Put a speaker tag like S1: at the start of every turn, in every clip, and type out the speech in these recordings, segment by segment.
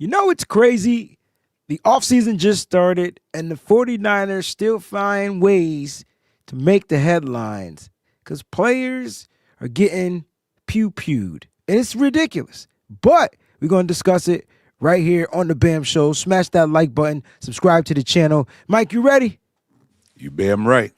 S1: You know it's crazy. The offseason just started, and the 49ers still find ways to make the headlines because players are getting pew-pewed. And it's ridiculous. But we're going to discuss it right here on the BAM Show. Smash that like button. Subscribe to the channel. Mike, you ready?
S2: You damn right.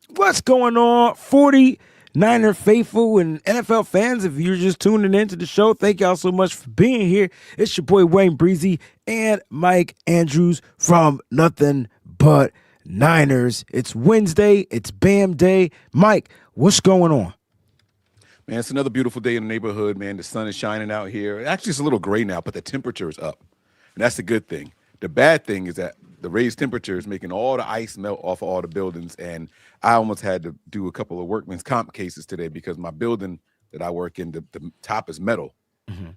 S1: What's going on, 49er faithful and NFL fans? If you're just tuning into the show, thank y'all so much for being here. It's your boy Wayne Breezy and Mike Andrews from Nothing But Niners. It's Wednesday. It's BAM Day. Mike, what's going on?
S2: Man, it's another beautiful day in the neighborhood, man. The sun is shining out here. Actually, it's a little gray now, but the temperature is up. And that's the good thing. The bad thing is that the raised temperature is making all the ice melt off of all the buildings. And I almost had to do a couple of workman's comp cases today because my building that I work in, the top is metal.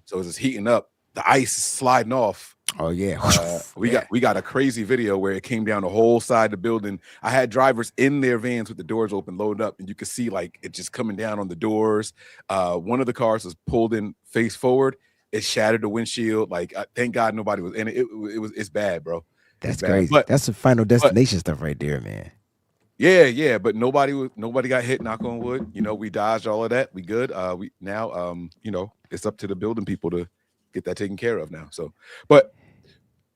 S2: So as it's heating up, the ice is sliding off.
S1: Oh, yeah.
S2: We got a crazy video where it came down the whole side of the building. I had drivers in their vans with the doors open, loaded up, and you could see like it just coming down on the doors. One of the cars was pulled in face forward. It shattered the windshield. Like, thank God nobody was in it. It's bad, bro.
S1: That's crazy. But that's the Final Destination stuff right there, man.
S2: Yeah, but nobody got hit. Knock on wood. You know, we dodged all of that. We good. We now, it's up to the building people to get that taken care of now. So, but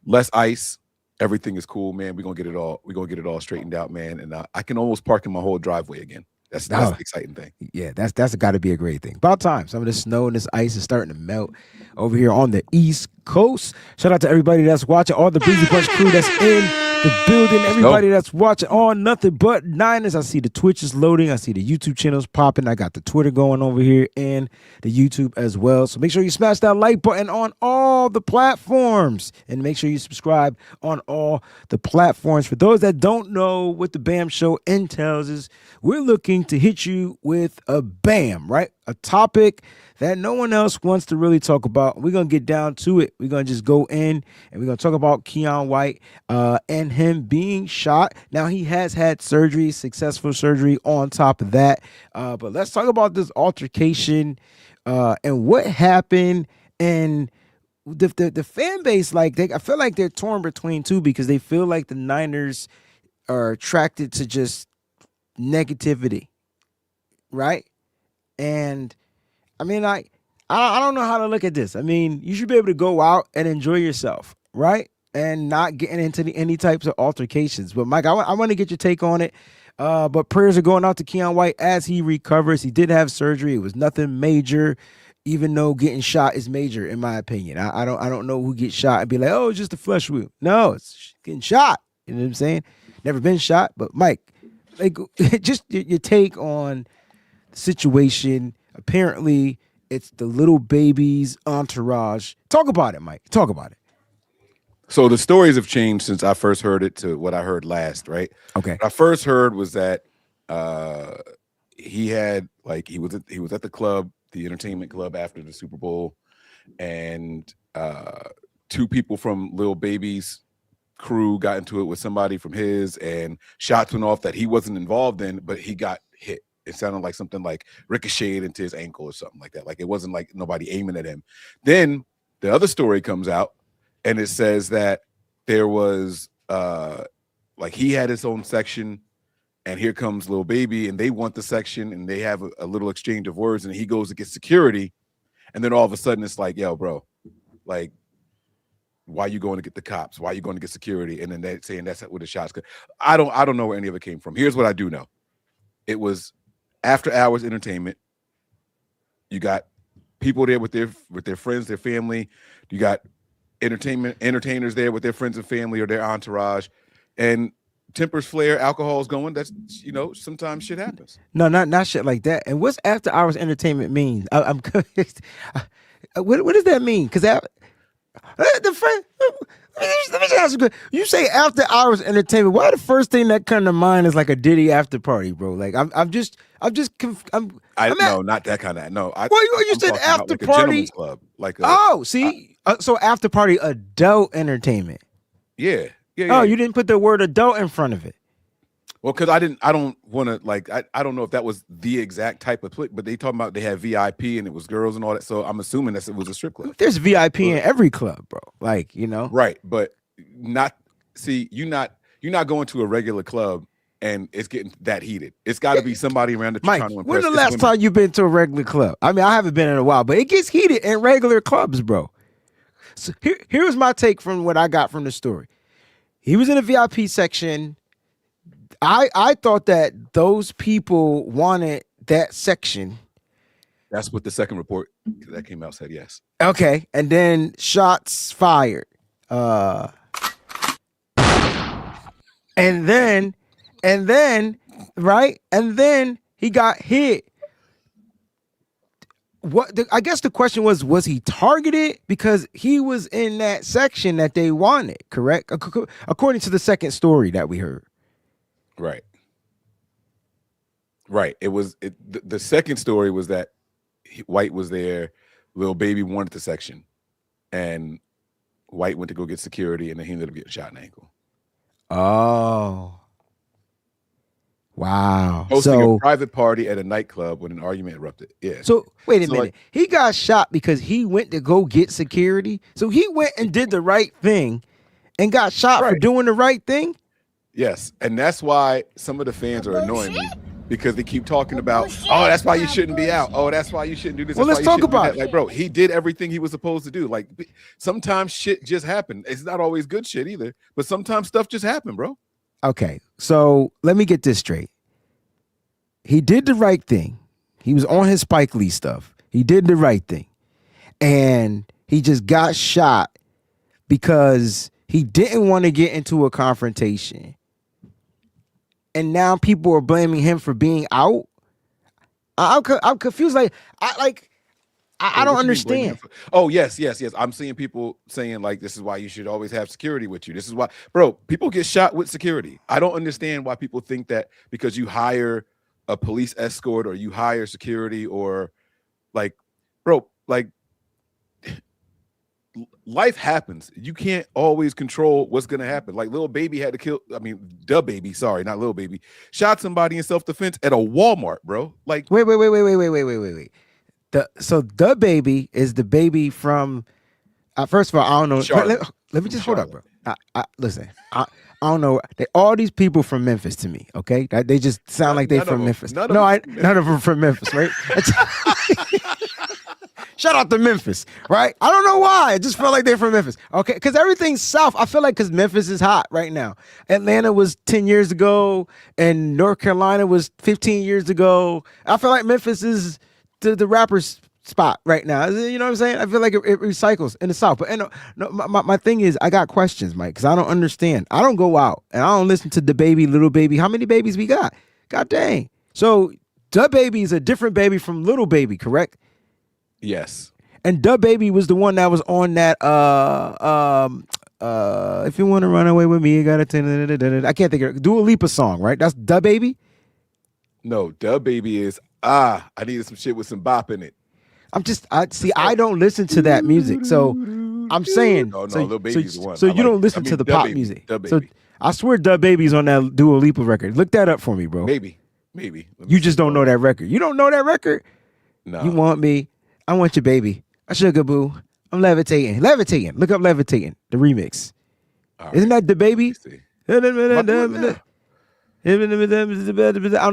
S2: less ice. Everything is cool, man. We're gonna get it all straightened out, man. And I can almost park in my whole driveway again. That's the exciting thing.
S1: Yeah, that's got to be a great thing. About time. Some of this snow and this ice is starting to melt over here on the East Coast. Shout out to everybody that's watching, all the Breezy Bunch crew that's in the building, everybody that's watching on Nothing But Niners. I see the Twitch is loading. I see the YouTube channels popping. I got the Twitter going over here and the YouTube as well. So make sure you smash that like button on all the platforms and make sure you subscribe on all the platforms. For those that don't know what the BAM Show entails is, we're looking to hit you with a BAM, right? A topic that no one else wants to really talk about. We're going to get down to it. We're going to just go in and we're going to talk about Keion White and him being shot. Now, he has had surgery, successful surgery on top of that. But let's talk about this altercation and what happened. And the fan base, I feel like they're torn between two because they feel like the Niners are attracted to just negativity, right? And I mean, I don't know how to look at this. I mean, you should be able to go out and enjoy yourself, right? And not getting into any types of altercations. But Mike, I want to get your take on it. But prayers are going out to Keion White as he recovers. He did have surgery. It was nothing major, even though getting shot is major, in my opinion. I don't know who gets shot and be like, oh, it's just a flesh wound. No, it's getting shot. You know what I'm saying? Never been shot. But Mike, like, just your take on the situation. Apparently, it's the Lil Baby's entourage. Talk about it, Mike. Talk about it.
S2: So the stories have changed since I first heard it to what I heard last, right?
S1: Okay.
S2: What I first heard was that he was at the club, the entertainment club after the Super Bowl, and two people from Lil Baby's crew got into it with somebody from his, and shots went off that he wasn't involved in, but he got hit. It sounded like something like ricocheted into his ankle or something like that. Like it wasn't like nobody aiming at him. Then the other story comes out and it says that there was like he had his own section and here comes Lil Baby and they want the section and they have a little exchange of words and he goes to get security. And then all of a sudden it's like, yo, bro, like, why are you going to get the cops? Why are you going to get security? And then they're saying that's where the shots go. I don't know where any of it came from. Here's what I do know. It was after hours entertainment. You got people there with their friends, their family. You got entertainers there with their friends and family or their entourage. And tempers flare, alcohol's going. That's sometimes shit happens.
S1: No, not shit like that. And what's after hours entertainment mean? I'm confused. What does that mean? Because the friend. Let me just ask you. You say after hours entertainment. Why the first thing that comes to mind is like a Diddy after party, bro? Like I'm not
S2: that kind of. No,
S1: you said after
S2: like
S1: party.
S2: A gentleman's club, like
S1: so after party adult entertainment.
S2: Yeah.
S1: Oh, you didn't put the word adult in front of it.
S2: Well, because I don't want to I don't know if that was the exact type of place, but they talking about they had VIP and it was girls and all that. So I'm assuming that it was a strip club.
S1: There's VIP in every club, bro. Like,
S2: Right. But you're not going to a regular club and it's getting that heated. It's got to be somebody around that you're trying to impress.
S1: When's the last time you've been to a regular club? I mean, I haven't been in a while, but it gets heated in regular clubs, bro. So here's my take from what I got from the story. He was in a VIP section. I thought that those people wanted that section.
S2: That's what the second report that came out said, yes.
S1: Okay. And then shots fired. And then he got hit. I guess the question was he targeted because he was in that section that they wanted, correct? According to the second story that we heard.
S2: Right. It was the second story was that White was there, Lil Baby wanted the section, and White went to go get security, and then he ended up getting shot in the ankle.
S1: Oh. Wow.
S2: Hosting a private party at a nightclub when an argument erupted. Yeah.
S1: So wait a minute. He got shot because he went to go get security. So he went and did the right thing and got shot for doing the right thing?
S2: Yes. And that's why some of the fans are annoying me because they keep talking about, that's why you shouldn't be out. Oh, that's why you shouldn't do this.
S1: Well, let's talk about it.
S2: Like, bro, he did everything he was supposed to do. Like, sometimes shit just happened. It's not always good shit either, but sometimes stuff just happened, bro.
S1: Okay, so let me get this straight. He did the right thing. He was on his Spike Lee stuff. He did the right thing. And he just got shot because he didn't want to get into a confrontation. And now people are blaming him for being out. I'm confused. I don't understand.
S2: Oh, yes. I'm seeing people saying like, this is why you should always have security with you. This is why, bro, people get shot with security. I don't understand why people think that because you hire a police escort or you hire security or life happens. You can't always control what's going to happen. Like Lil Baby had to kill, Da Baby, sorry, not Lil Baby, shot somebody in self-defense at a Walmart, bro. Like,
S1: wait. So Da Baby is the baby from, first of all, I don't know. Let me just hold up, bro. Listen, I don't know. All these people from Memphis to me, okay? They just sound like they from Memphis. None of them from Memphis, right? Shout out to Memphis, right? I don't know why. I just felt like they're from Memphis, okay? Because everything's south. I feel like because Memphis is hot right now. Atlanta was 10 years ago, and North Carolina was 15 years ago. I feel like Memphis is the rapper's spot right now. You know what I'm saying? I feel like it recycles in the south. But my thing is, I got questions, Mike, because I don't understand. I don't go out, and I don't listen to Da Baby, Lil Baby. How many babies we got? God dang. So Da Baby is a different baby from Lil Baby, correct?
S2: Yes.
S1: And Da Baby was the one that was on that if you want to run away with me, you gotta I can't think of it. Dua Lipa song, right? That's Da Baby?
S2: No, Da Baby is I needed some shit with some bop in it.
S1: I don't listen to that music. So I'm saying
S2: Lil Baby's the one.
S1: So you don't listen to the pop music. So I swear Da Baby's on that Dua Lipa record. Look that up for me, bro.
S2: Maybe.
S1: You just don't know that record. You don't know that record?
S2: No.
S1: You want me? I want your baby. A sugar boo. I'm levitating. Look up levitating. The remix. Right. Isn't that Da Baby? I don't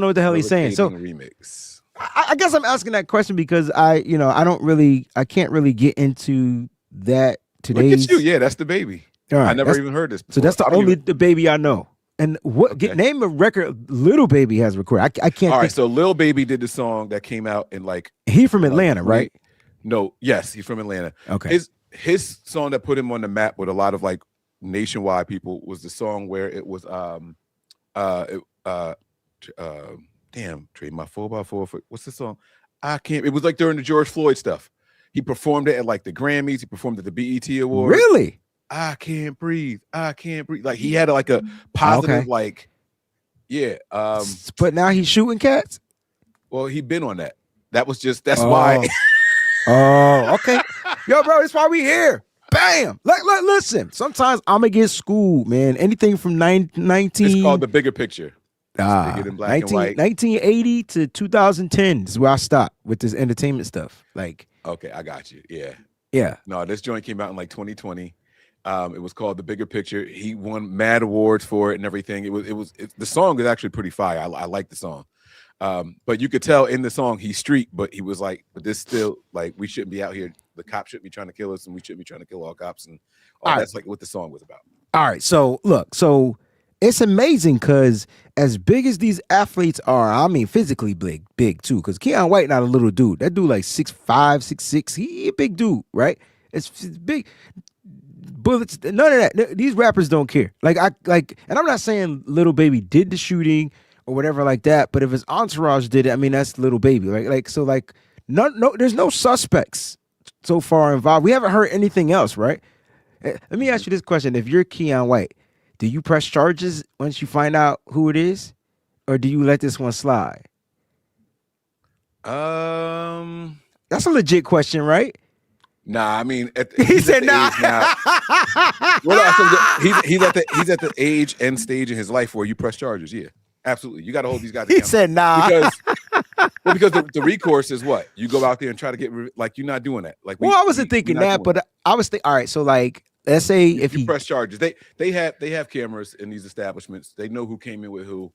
S1: know what the hell he's saying. So
S2: remix.
S1: I guess I'm asking that question because I can't really get into that today.
S2: Look at you. Yeah, that's Da Baby.
S1: Right,
S2: I never even heard this before.
S1: So that's the only Da Baby I know. And name a record Lil Baby has recorded. I can't.
S2: All right, so Lil Baby did the song that came out in
S1: he from Atlanta, right?
S2: No, yes, he's from Atlanta.
S1: Okay.
S2: His song that put him on the map with a lot of nationwide people was the song where it was it, damn, trade my 4x4 for what's the song? I can't. It was like during the George Floyd stuff. He performed it at like the Grammys. He performed at the BET Awards.
S1: Really?
S2: I can't breathe. I can't breathe. Like he had like a positive, like, yeah.
S1: But now he's shooting cats.
S2: Well, he'd been on that. That was just why.
S1: Oh, okay. Yo, bro, that's why we here. Bam. Like, listen. Sometimes I'm gonna get schooled, man. Anything from 19.
S2: It's called The Bigger Picture. Bigger than black and white.
S1: 1980 to 2010 is where I stopped with this entertainment stuff. Like,
S2: okay, I got you. Yeah.
S1: Yeah.
S2: No, this joint came out in like 2020. It was called The Bigger Picture. He won mad awards for it and everything. The song is actually pretty fire. I like the song. But you could tell in the song he's street, but he was like, but this still, like, we shouldn't be out here. The cops shouldn't be trying to kill us, and we shouldn't be trying to kill all cops, and all that's like what the song was about.
S1: All right. So look, it's amazing because as big as these athletes are, I mean physically big too. Because Keion White not a little dude. That dude like 6'5", 6'6". He a big dude, right? It's big. Bullets, none of that. These rappers don't care. And I'm not saying Lil Baby did the shooting or whatever like that, but if his entourage did it, I mean that's Lil Baby, right? No, there's no suspects so far involved. We haven't heard anything else, right? Let me ask you this question: if you're Keion White, do you press charges once you find out who it is, or do you let this one slide? That's a legit question, right?
S2: Nah, I mean,
S1: he said nah.
S2: He's at the age and stage in his life where you press charges. Yeah, absolutely. You got to hold these guys accountable.
S1: He said nah.
S2: Because the recourse is what? You go out there and try to get, like, you're not doing that. Like,
S1: I wasn't thinking that, but I was thinking, all right, so like, let's say if
S2: you press charges, they have cameras in these establishments. They know who came in with who,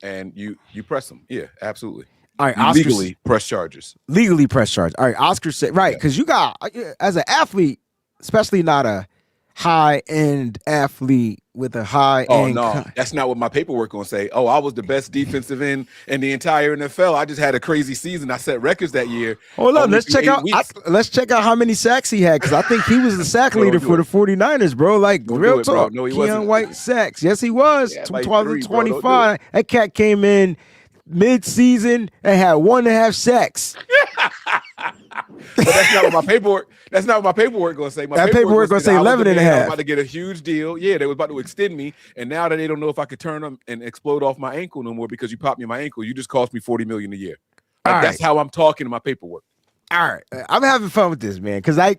S2: and you press them. Yeah, absolutely.
S1: All right,
S2: legally press charges.
S1: Legally press charges. All right, Oscar said right because you got as an athlete, especially not a high-end athlete with a high-end.
S2: Oh no, that's not what my paperwork gonna say. Oh, I was the best defensive end in the entire NFL. I just had a crazy season. I set records that year.
S1: Hold on, let's check out how many sacks he had because I think he was the sack leader for the 49ers, bro. Like real talk.
S2: No, he
S1: Keion
S2: wasn't.
S1: White sacks. Yes, he was.
S2: Yeah,
S1: 2025. That cat came in mid-season and had 1.5 sacks.
S2: But that's not what my paperwork. That's not what my paperwork gonna say.
S1: My paperwork gonna say 11.5.
S2: I'm about to get a huge deal. Yeah, they was about to extend me, and now that they don't know if I could turn them and explode off my ankle no more because you popped me in my ankle, you just cost me $40 million a year. That's how I'm talking in my paperwork.
S1: All right, I'm having fun with this, man, because I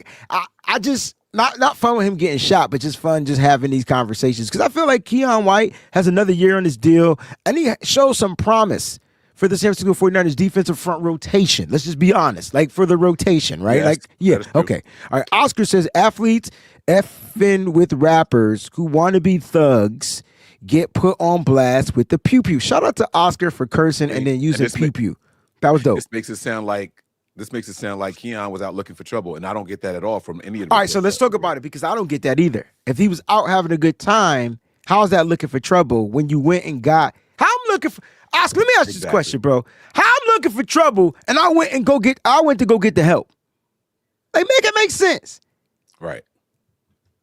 S1: just not fun with him getting shot, but just fun just having these conversations because I feel like Keion White has another year on his deal, and he shows some promise for the San Francisco 49ers defensive front rotation. Let's just be honest. Like for the rotation, right?
S2: Yes,
S1: okay. All right. Oscar says athletes effing with rappers who want to be thugs get put on blast with the pew pew. Shout out to Oscar for cursing and then using pew pew. That was dope.
S2: This makes it sound like Keion was out looking for trouble, and I don't get that at all from any of them.
S1: All right, so let's talk about it because I don't get that either. If he was out having a good time, how's that looking for trouble when you went and got how I'm looking for Oscar, let me ask you this question, bro. How I'm looking for trouble and I went to go get the help. Like, make it make sense.
S2: Right.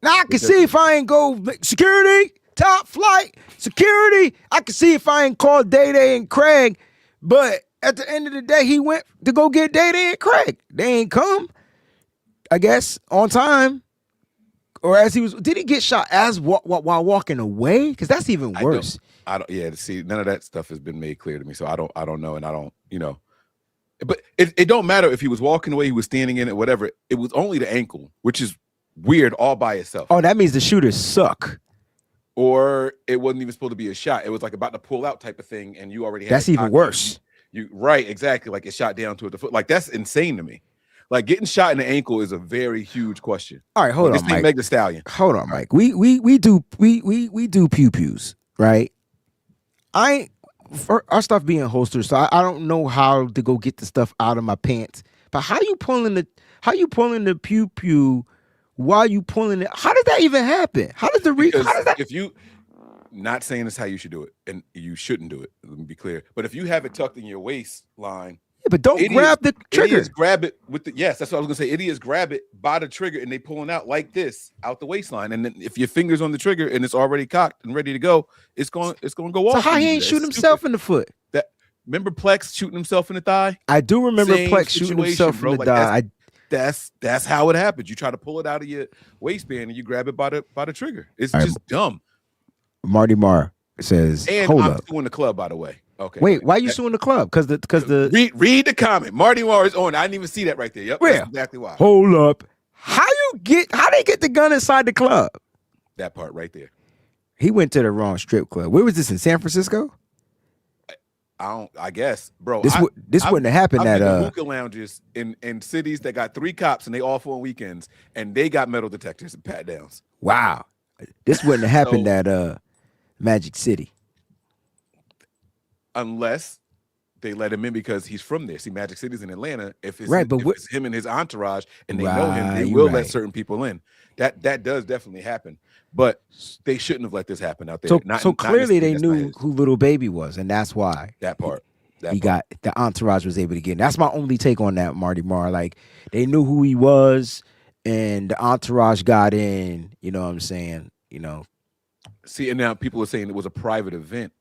S1: Now I can see if I ain't go security, top flight, security. I can see if I ain't called Day Day and Craig, but at the end of the day, he went to go get Day Day and Craig. They ain't come, I guess, on time. Or as he was, did he get shot while walking away? Because that's even worse.
S2: I don't. Yeah. See, none of that stuff has been made clear to me, so I don't know, and I don't. But it don't matter if he was walking away, he was standing in it, whatever. It was only the ankle, which is weird all by itself.
S1: Oh, that means the shooters suck.
S2: Or it wasn't even supposed to be a shot. It was like about to pull out type of thing, and you already had.
S1: That's even worse.
S2: You right, exactly. Like it shot down to the foot. Like that's insane to me. Like getting shot in the ankle is a very huge question.
S1: All right, hold on, Mike.
S2: Meg the Stallion.
S1: Hold on, Mike. We do pew pews, right? For our stuff being holsters, so I don't know how to go get the stuff out of my pants. But how you pulling the pew pew while you pulling it? How does that even happen? How does that?
S2: If you not saying this how you should do it, and you shouldn't do it. Let me be clear. But if you have it tucked in your waistline
S1: Yeah, but don't grab the trigger.
S2: Idiots grab it with the yes. That's what I was gonna say. Idiots grab it by the trigger and they pulling out like this out the waistline. And then if your finger's on the trigger and it's already cocked and ready to go, it's going to go off.
S1: So how he ain't shoot himself in the foot?
S2: That remember Plex shooting himself in the thigh?
S1: I do remember Plex shooting himself in the thigh.
S2: That's how it happens. You try to pull it out of your waistband and you grab it by the trigger. It's just dumb.
S1: Marty Marr says,
S2: and
S1: hold
S2: I'm
S1: up.
S2: suing the club, by the way. Okay.
S1: Wait, why are you suing the club? Because the
S2: read the comment. Marty Marr is on. I didn't even see that right there. Yep.
S1: Where?
S2: That's exactly why.
S1: Hold up. How they get the gun inside the club?
S2: That part right there.
S1: He went to the wrong strip club. Where was this, in San Francisco?
S2: I guess, bro.
S1: This wouldn't have happened at
S2: hookah lounges in cities that got 3 cops and they all for weekends and they got metal detectors and pat downs.
S1: Wow. This wouldn't have happened at Magic City.
S2: Unless they let him in because he's from there. See, Magic City's in Atlanta. If it's him and his entourage and they know him, they will let certain people in. That does definitely happen. But they shouldn't have let this happen out there.
S1: So clearly they knew who Lil Baby was, and that's why
S2: that part.
S1: Got the entourage was able to get in. That's my only take on that, Marty Marr. Like, they knew who he was, and the entourage got in. You know what I'm saying? You know.
S2: See, and now people are saying it was a private event.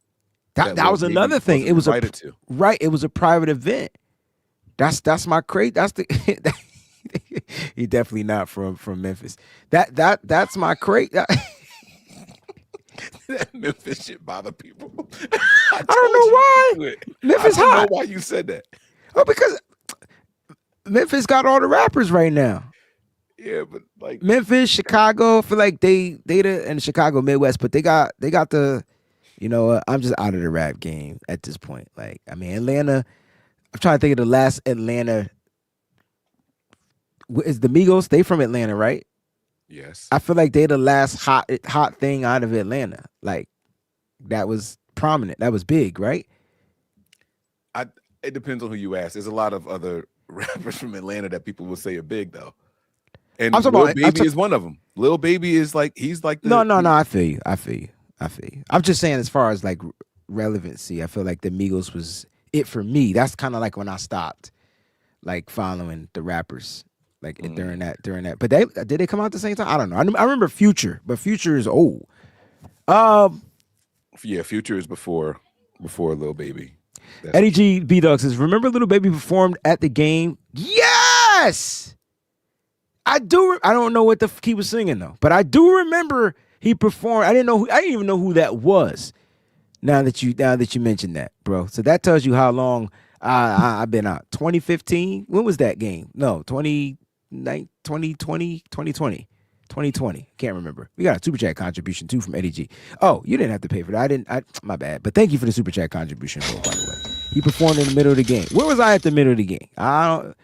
S1: That was another thing. It was It was a private event. That's my crate. That's the. He definitely not from Memphis. That's my crate. That
S2: Memphis shit bother people.
S1: I don't know why. Memphis hot.
S2: I don't know why you said that.
S1: Oh, because Memphis got all the rappers right now.
S2: Yeah, but like
S1: Memphis, Chicago, I feel like they and Chicago Midwest, but they got the. You know, I'm just out of the rap game at this point. Like, I mean, Atlanta. I'm trying to think of the last Atlanta. Is the Migos? They from Atlanta, right?
S2: Yes.
S1: I feel like they the last hot thing out of Atlanta. Like, that was prominent. That was big, right?
S2: It depends on who you ask. There's a lot of other rappers from Atlanta that people will say are big though. And Lil Baby is one of them. Lil Baby is like he's like the,
S1: No. I feel you. I'm just saying, as far as like relevancy, I feel like the Migos was it for me. That's kind of like when I stopped like following the rappers. Like during that, but did they come out at the same time? I don't know. I remember Future, but Future is old.
S2: Yeah, Future is before Lil Baby.
S1: Eddie G B Dog says, "Remember Lil Baby performed at the game?" Yes, I do. I don't know what the he was singing though, but I do remember he performed. I didn't even know who that was. Now that you mentioned that, bro, so that tells you how long I've been out. 2015. When was that game? No, 2020. Can't remember. We got a super chat contribution too from Eddie G. Oh, you didn't have to pay for that. My bad. But thank you for the super chat contribution, bro, by the way. He performed in the middle of the game. Where was I at the middle of the game? I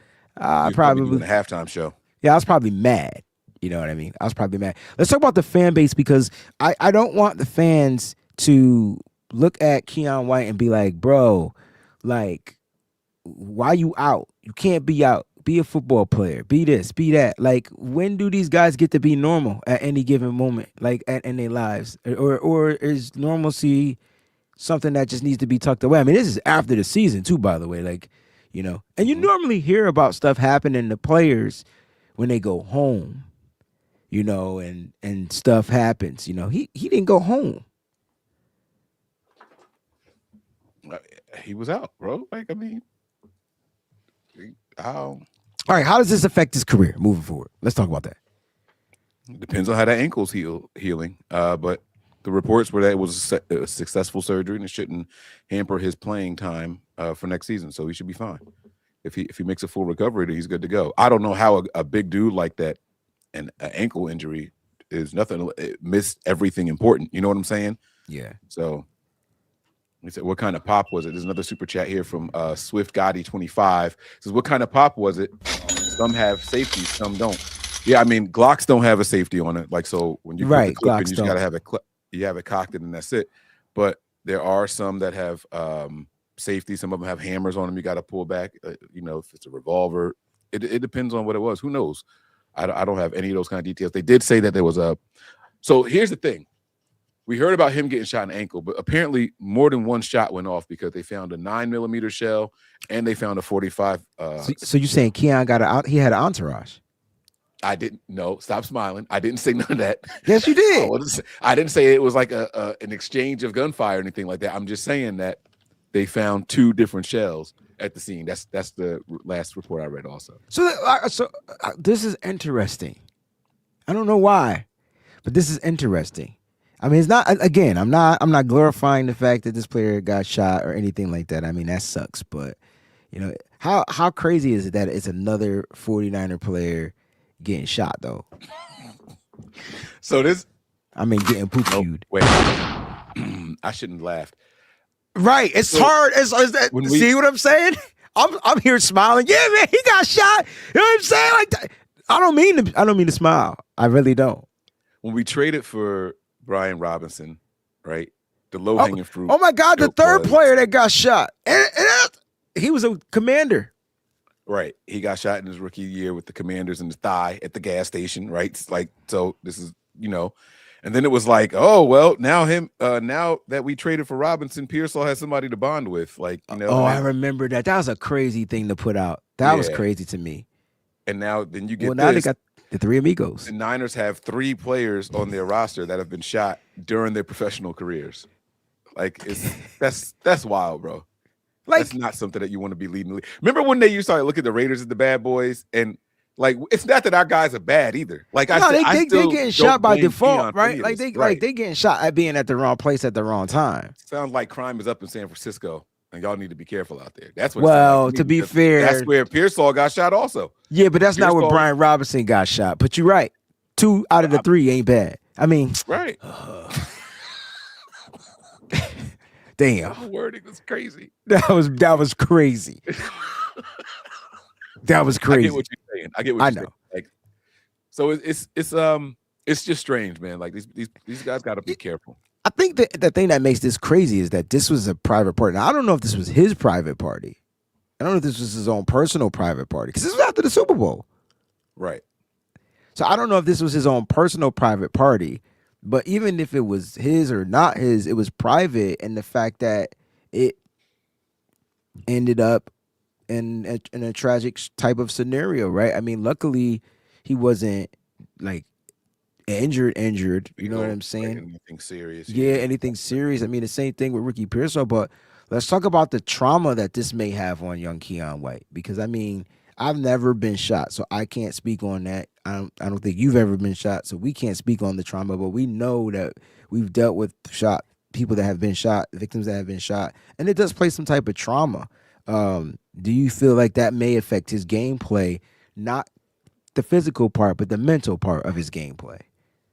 S1: probably
S2: doing a halftime show.
S1: Yeah, I was probably mad. You know what I mean? I was probably mad. Let's talk about the fan base, because I don't want the fans to look at Keion White and be like, bro, like, why you out? You can't be out. Be a football player. Be this, be that. Like, when do these guys get to be normal at any given moment, like in their lives? Or is normalcy something that just needs to be tucked away? I mean, this is after the season too, by the way. Like, you know, and you normally hear about stuff happening to players when they go home, you know, and stuff happens. You know, he didn't go home.
S2: He was out, bro. Like, I mean,
S1: all right, how does this affect his career moving forward? Let's talk about that.
S2: Depends on how that ankle's healing. But the reports were that it was a successful surgery and it shouldn't hamper his playing time for next season. So he should be fine. If he makes a full recovery, he's good to go. I don't know how a big dude like that and an ankle injury is nothing. It missed everything important. You know what I'm saying?
S1: Yeah.
S2: So he said, what kind of pop was it? There's another super chat here from Swift Gotti 25. Says, what kind of pop was it? Some have safety, some don't. Yeah, I mean, Glocks don't have a safety on it. Like, so when you put the clip in, you just gotta have it. You have it cocked and that's it. But there are some that have safety. Some of them have hammers on them. You got to pull back. You know, if it's a revolver, it depends on what it was. Who knows? I don't have any of those kind of details. They did say that there was a. So here's the thing. we heard about him getting shot in the ankle, but apparently more than one shot went off because they found a 9mm shell and they found a 45.
S1: So you saying Keion he had an entourage?
S2: I didn't know. Stop smiling. I didn't say none of that.
S1: Yes, you did.
S2: I didn't say it was like an exchange of gunfire or anything like that. I'm just saying that they found 2 different shells at the scene. That's the last report I read also.
S1: So this is interesting. I don't know why, but this is interesting. I mean, it's not, again, I'm not glorifying the fact that this player got shot or anything like that. I mean, that sucks, but you know, how crazy is it that it's another 49er player getting shot though?
S2: So
S1: getting poop-viewed.
S2: Wait. I shouldn't laugh.
S1: Right. It's hard. See what I'm saying? I'm here smiling. Yeah, man, he got shot. You know what I'm saying? Like that. I don't mean to smile. I really don't.
S2: When we traded for Brian Robinson, right? The low-hanging fruit.
S1: Oh my God, the third player that got shot. And he was a commander.
S2: Right. He got shot in his rookie year with the Commanders in the thigh at the gas station, right? It's like, so this is, and then it was like, oh, well, now that we traded for Robinson, Pearsall has somebody to bond with. Like,
S1: Oh, I remember that. That was a crazy thing to put out. That was crazy to me.
S2: And now then you get
S1: now they got the 3 amigos.
S2: The Niners have 3 players on their roster that have been shot during their professional careers. Like, that's wild, bro. Like, that's not something that you want to be leading. Remember when they used to look at the Raiders as the bad boys, and like, it's not that our guys are bad either. Like, they
S1: getting shot by default, right? Like they getting shot at being at the wrong place at the wrong time.
S2: Sounds like crime is up in San Francisco, and y'all need to be careful out there. That's what.
S1: Well, to be fair,
S2: that's where Pearsall got shot also.
S1: Yeah, but that's not where Brian Robinson got shot. But you're right. 2 out of the 3 ain't bad. I mean,
S2: right.
S1: Damn.
S2: The wording was crazy.
S1: That was crazy. That was crazy.
S2: I get what you're saying. I get what you're saying. Like, so it's just strange, man. Like these guys got to be careful.
S1: I think the thing that makes this crazy is that this was a private party. Now, I don't know if this was his private party. I don't know if this was his own personal private party because this was after the Super Bowl.
S2: Right.
S1: So I don't know if this was his own personal private party, but even if it was his or not his, it was private. And the fact that it ended up in a tragic type of scenario, right? I mean, luckily he wasn't like injured. You know what I'm saying?
S2: Anything serious?
S1: Yeah, anything serious. I mean, the same thing with Ricky Pearsall. But let's talk about the trauma that this may have on young Keion White, because I mean, I've never been shot, so I can't speak on that. I don't think you've ever been shot, so we can't speak on the trauma. But we know that we've dealt with people that have been shot, victims that have been shot, and it does play some type of trauma. Do you feel like that may affect his gameplay, not the physical part, but the mental part of his gameplay?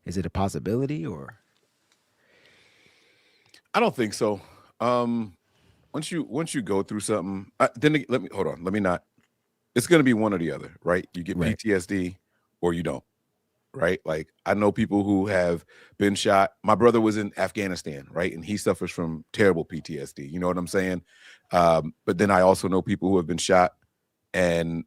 S1: Is it a possibility, or?
S2: I don't think so. Once you go through something, then let me not. It's going to be one or the other, right? You get PTSD or you don't, right? Like, I know people who have been shot. My brother was in Afghanistan, right? And he suffers from terrible PTSD. You know what I'm saying? But then I also know people who have been shot, and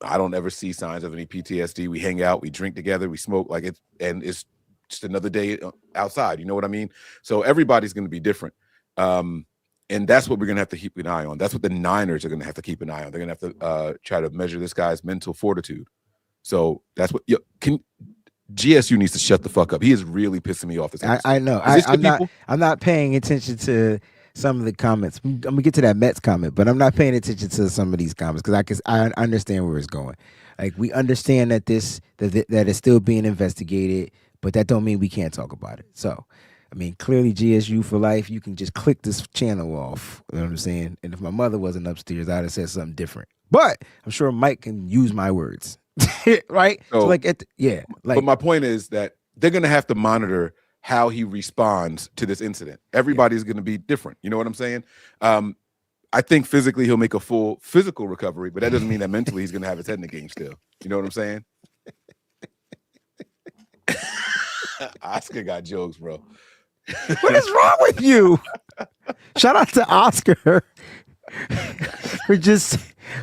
S2: I don't ever see signs of any PTSD. We hang out, we drink together, we smoke, and it's just another day outside. You know what I mean? So everybody's going to be different. And that's what we're going to have to keep an eye on. That's what the Niners are going to have to keep an eye on. They're going to have to try to measure this guy's mental fortitude. So that's what GSU needs to shut the fuck up. He is really pissing me off.
S1: I know. I'm not paying attention to some of the comments. I'm gonna get to that Mets comment, but I'm not paying attention to some of these comments because I understand where it's going. Like, we understand that that is still being investigated, but that don't mean we can't talk about it. So, I mean, clearly GSU for life. You can just click this channel off. You know what I'm saying? And if my mother wasn't upstairs, I'd have said something different. But I'm sure Mike can use my words, right? So
S2: but my point is that they're gonna have to monitor how he responds to this incident. Everybody's going to be different. You know what I'm saying? I think physically he'll make a full physical recovery, but that doesn't mean that mentally he's going to have his head in the game still. You know what I'm saying? Oscar got jokes, bro.
S1: What is wrong with you? Shout out to Oscar for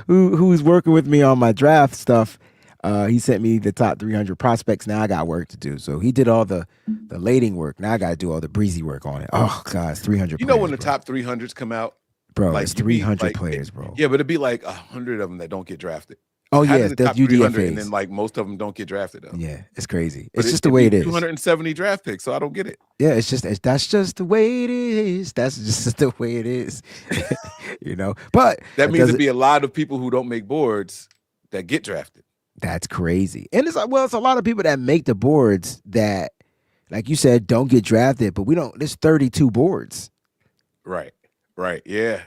S1: who's working with me on my draft stuff. He sent me the top 300 prospects. Now I got work to do. So he did all the lading work. Now I got to do all the breezy work on it. Oh God, it's 300.
S2: You know
S1: players,
S2: when the
S1: bro.
S2: top 300s come out,
S1: bro,
S2: like
S1: it's
S2: you be
S1: 300
S2: like,
S1: players, bro.
S2: Yeah, but it'd be like 100 of them that don't get drafted.
S1: Oh
S2: How
S1: yeah,
S2: does the
S1: that's
S2: top 300
S1: UDFAs.
S2: and then like most of them don't get drafted though.
S1: Yeah, it's crazy.
S2: But
S1: It's just the way it is.
S2: 270 draft picks, so I don't get it.
S1: Yeah, that's just the way it is. That's just the way it is. You know, but
S2: That means there'd be a lot of people who don't make boards that get drafted.
S1: That's crazy. And it's like, well, it's a lot of people that make the boards that, like you said, don't get drafted, but there's 32 boards.
S2: Right. Yeah.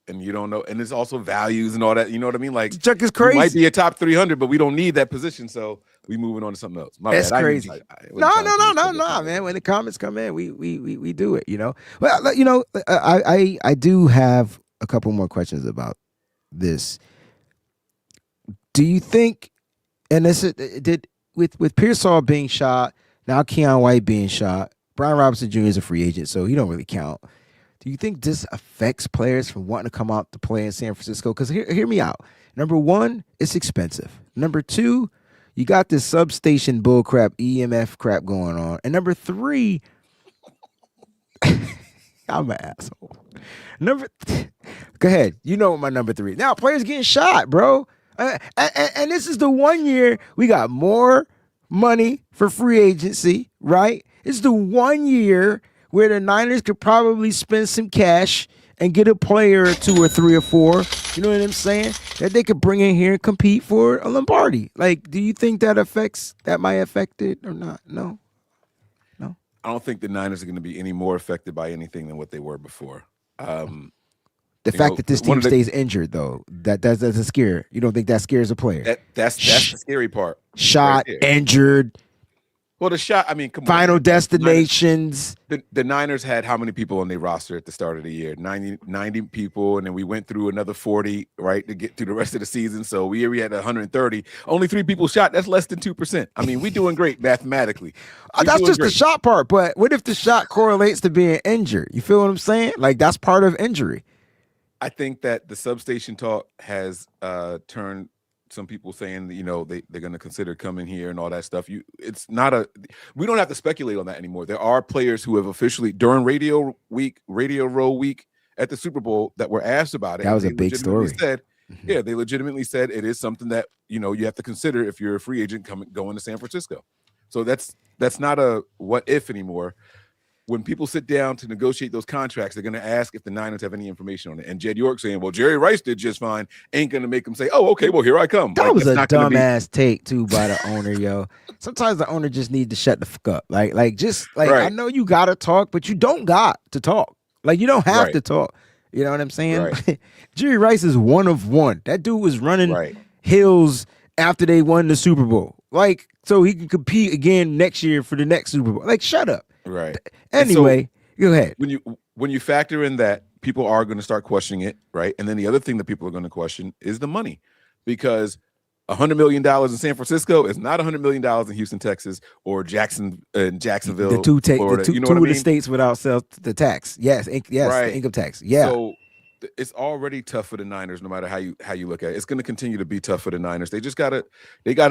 S2: And you don't know, and it's also values and all that. You know what I mean? Like,
S1: Chuck is crazy.
S2: You might be a top 300, but we don't need that position, so we moving on to something else.
S1: That's crazy. No, man. When the comments come in, we do it. You know. Well, you know, I do have a couple more questions about this. Do you think, and this did with Pearsall being shot, now Keion White being shot, Brian Robinson Jr. is a free agent, so he don't really count. Do you think this affects players from wanting to come out to play in San Francisco? Because hear me out. Number one, it's expensive. Number two, you got this substation bullcrap, EMF crap going on. And number three, I'm an asshole. Go ahead. You know what my number three. Now, players getting shot, bro. And this is the 1 year we got more money for free agency, right? It's the 1 year where the Niners could probably spend some cash and get a player or two or three or four, you know what I'm saying, that they could bring in here and compete for a Lombardi. Like, do you think that might affect it or not? No.
S2: I don't think the Niners are going to be any more affected by anything than what they were before.
S1: The fact that this team stays injured, though, that's a scare. You don't think that scares a player?
S2: That's the scary part.
S1: Shot, right, injured.
S2: Well, the shot, I mean, come
S1: Final
S2: on.
S1: destinations.
S2: The Niners had how many people on their roster at the start of the year? 90 people, and then we went through another 40, right, to get through the rest of the season. So we had 130. Only 3 people shot. That's less than 2%. I mean, we're doing great mathematically.
S1: That's just the shot part, but what if the shot correlates to being injured? You feel what I'm saying? Like, that's part of injury.
S2: I think that the substation talk has turned some people saying, you know, they're going to consider coming here and all that stuff. We don't have to speculate on that anymore. There are players who have officially during Radio Row week at the Super Bowl that were asked about it.
S1: That was a big story.
S2: Yeah, they legitimately said it is something that, you know, you have to consider if you're a free agent going to San Francisco. So that's not a what if anymore. When people sit down to negotiate those contracts, they're going to ask if the Niners have any information on it. And Jed York saying, well, Jerry Rice did just fine, ain't going to make them say, oh, okay, well, here I come.
S1: That was a dumbass take, too, by the owner, yo. Sometimes the owner just needs to shut the fuck up. Like right. I know you got to talk, but you don't got to talk. Like, you don't have to talk. You know what I'm saying? Right. Jerry Rice is one of one. That dude was running hills after they won the Super Bowl. Like, so he can compete again next year for the next Super Bowl. Like, shut up.
S2: Right.
S1: Anyway, so go ahead.
S2: When you factor in that, people are going to start questioning it, right? And then the other thing that people are going to question is the money, because $100 million in San Francisco is not $100 million in Houston, Texas, or Jacksonville, Florida.
S1: Two of the states without the tax. Yes, right. The income tax. Yeah.
S2: So it's already tough for the Niners, no matter how you look at it. It's going to continue to be tough for the Niners. They just gotta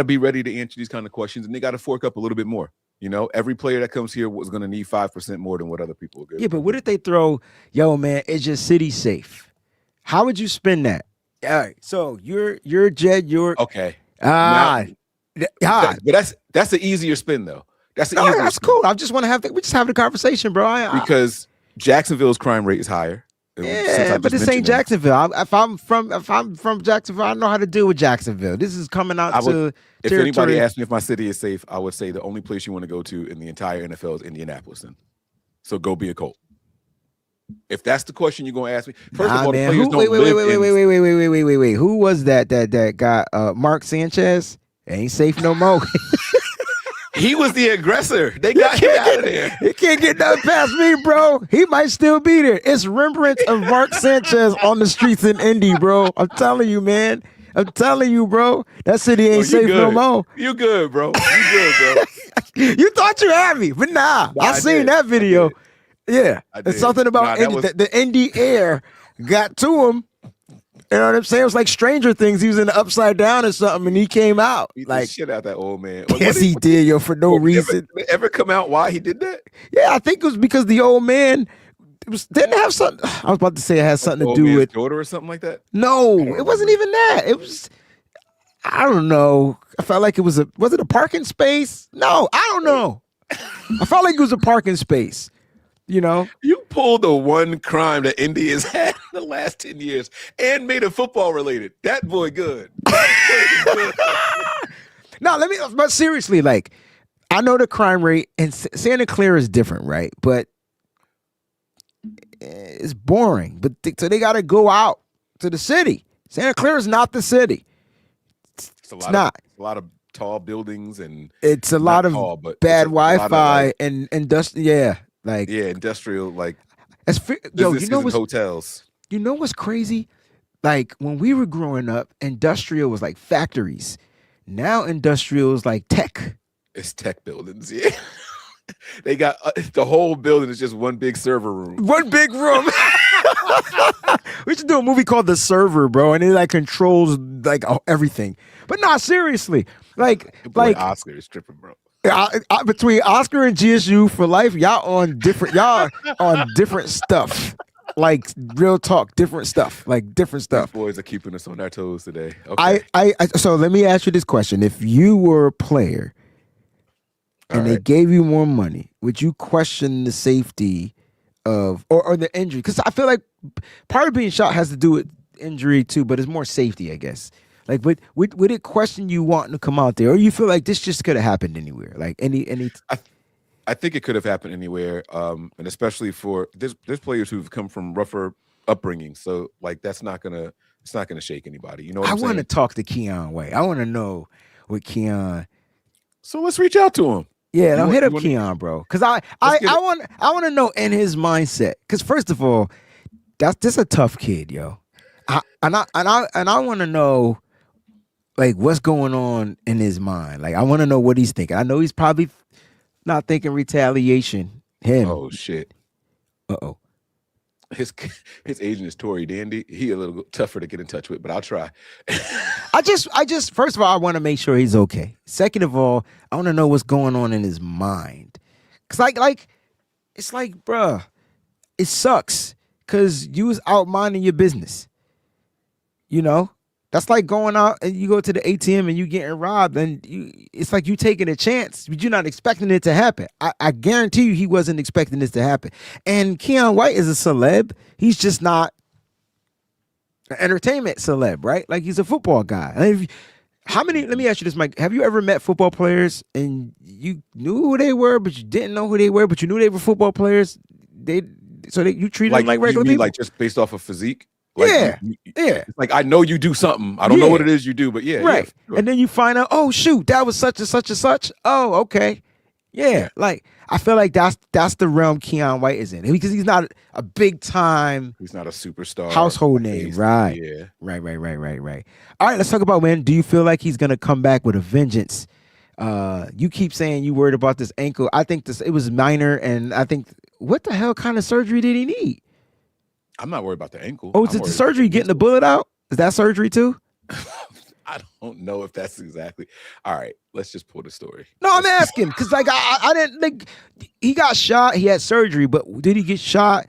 S2: be ready to answer these kind of questions, and they got to fork up a little bit more. You know, every player that comes here was going to need 5% more than what other people are good.
S1: Yeah, but what if they throw, yo, man, it's just city safe? How would you spin that? All right, so you're Jed York.
S2: Okay. But that's the easier spin though. That's the easier.
S1: That's
S2: spin.
S1: Cool. I just want to we just having a conversation, bro.
S2: Because Jacksonville's crime rate is higher.
S1: Yeah, but this ain't Jacksonville. If I'm from Jacksonville, I know how to deal with Jacksonville. This is coming out to
S2: if
S1: territory.
S2: Anybody asked me if my city is safe, I would say the only place you want to go to in the entire NFL is Indianapolis. Then, so go be a Colt. If that's the question you're gonna ask me, first of all,
S1: man.
S2: the players
S1: Wait. Who was that got Mark Sanchez? Ain't safe no more.
S2: He was the aggressor. They got him out of there.
S1: He can't get nothing past me, bro. He might still be there. It's remembrance of Mark Sanchez on the streets in Indy, bro. I'm telling you, man. Bro. That city ain't safe no more.
S2: You good, bro. You
S1: You thought you had me, but nah. I seen that video. Yeah. It's something about the Indy air got to him. You know what I'm saying? It was like Stranger Things. He was in the Upside Down or something, and he came out.
S2: Beat
S1: Like,
S2: the shit out that old man.
S1: yes, he did, yo, for no reason.
S2: Did it ever come out why he did that?
S1: Yeah, I think it was because the old man didn't have something. I was about to say it had something to do with
S2: daughter or something like that.
S1: No, it wasn't even that. It was, I don't know. I felt like was it a parking space? No, I don't know. I felt like it was a parking space. You know,
S2: you pulled the one crime that India's had in the last 10 years and made it football related. That boy good.
S1: No, but seriously, like, I know the crime rate in Santa Clara is different, right? But it's boring. But so they got to go out to the city. Santa Clara is not the city. It's not.
S2: A lot of tall buildings and
S1: it's a lot of
S2: tall,
S1: bad Wi-Fi and industrial. Yeah. Like,
S2: yeah, industrial, like,
S1: yo, you know what's
S2: hotels.
S1: You know what's crazy? Like, when we were growing up, industrial was like factories. Now industrial is like tech.
S2: It's tech buildings, yeah. They got the whole building is just one big server room.
S1: One big room. We should do a movie called The Server, bro, and it like controls like everything. But not seriously, like
S2: Oscar is tripping, bro.
S1: Between Oscar and GSU for life, y'all on different stuff. Like, real talk, different stuff. Like, different stuff.
S2: These boys are keeping us on our toes today. Okay.
S1: So let me ask you this question: if you were a player and they gave you more money, would you question the safety of or the injury? Because I feel like part of being shot has to do with injury too, but it's more safety, I guess. Like, would it question you wanting to come out there, or you feel like this just could have happened anywhere? Like any.
S2: I think it could have happened anywhere, and especially for there's players who've come from rougher upbringing, so like it's not gonna shake anybody. You know what I'm saying?
S1: I want to talk to Keion White. I want to know what Keion.
S2: So let's reach out to him.
S1: Yeah, don't hit up Keion, bro, because I want to know in his mindset. Because first of all, that's a tough kid, yo. I want to know. Like, what's going on in his mind? Like, I want to know what he's thinking. I know he's probably not thinking retaliation. Him.
S2: Oh shit.
S1: Uh-oh.
S2: His agent is Tory Dandy. He a little tougher to get in touch with, but I'll try.
S1: I just first of all, I want to make sure he's okay. Second of all, I want to know what's going on in his mind. Cause like it's like, bruh, it sucks because you was out minding your business. You know? That's like going out and you go to the ATM and you getting robbed, and it's like you taking a chance, but you're not expecting it to happen. I guarantee you he wasn't expecting this to happen. And Keion White is a celeb. He's just not an entertainment celeb, right? Like, he's a football guy. Let me ask you this, Mike. Have you ever met football players and you knew who they were, but you didn't know who they were, but you knew they were football players? You treat them like regular people?
S2: Like, just based off of physique?
S1: Like,
S2: yeah. It's like, I know you do something. I don't know what it is you do, but yeah.
S1: Right.
S2: Yeah, sure.
S1: And then you find out, oh, shoot, that was such and such and such. Oh, okay. Yeah. Like, I feel like that's the realm Keion White is in. Because he's not a big time.
S2: He's not a superstar.
S1: Household name. Right.
S2: Yeah.
S1: Right. All right, let's talk about, man. Do you feel like he's going to come back with a vengeance? You keep saying you worried about this ankle. I think it was minor, and I think, what the hell kind of surgery did he need?
S2: I'm not worried about the ankle.
S1: Oh, is it the surgery getting the bullet out? Is that surgery too?
S2: I don't know if that's exactly. All right, let's just pull the story.
S1: No, I'm asking because like I didn't think he got shot. He had surgery, but did he get shot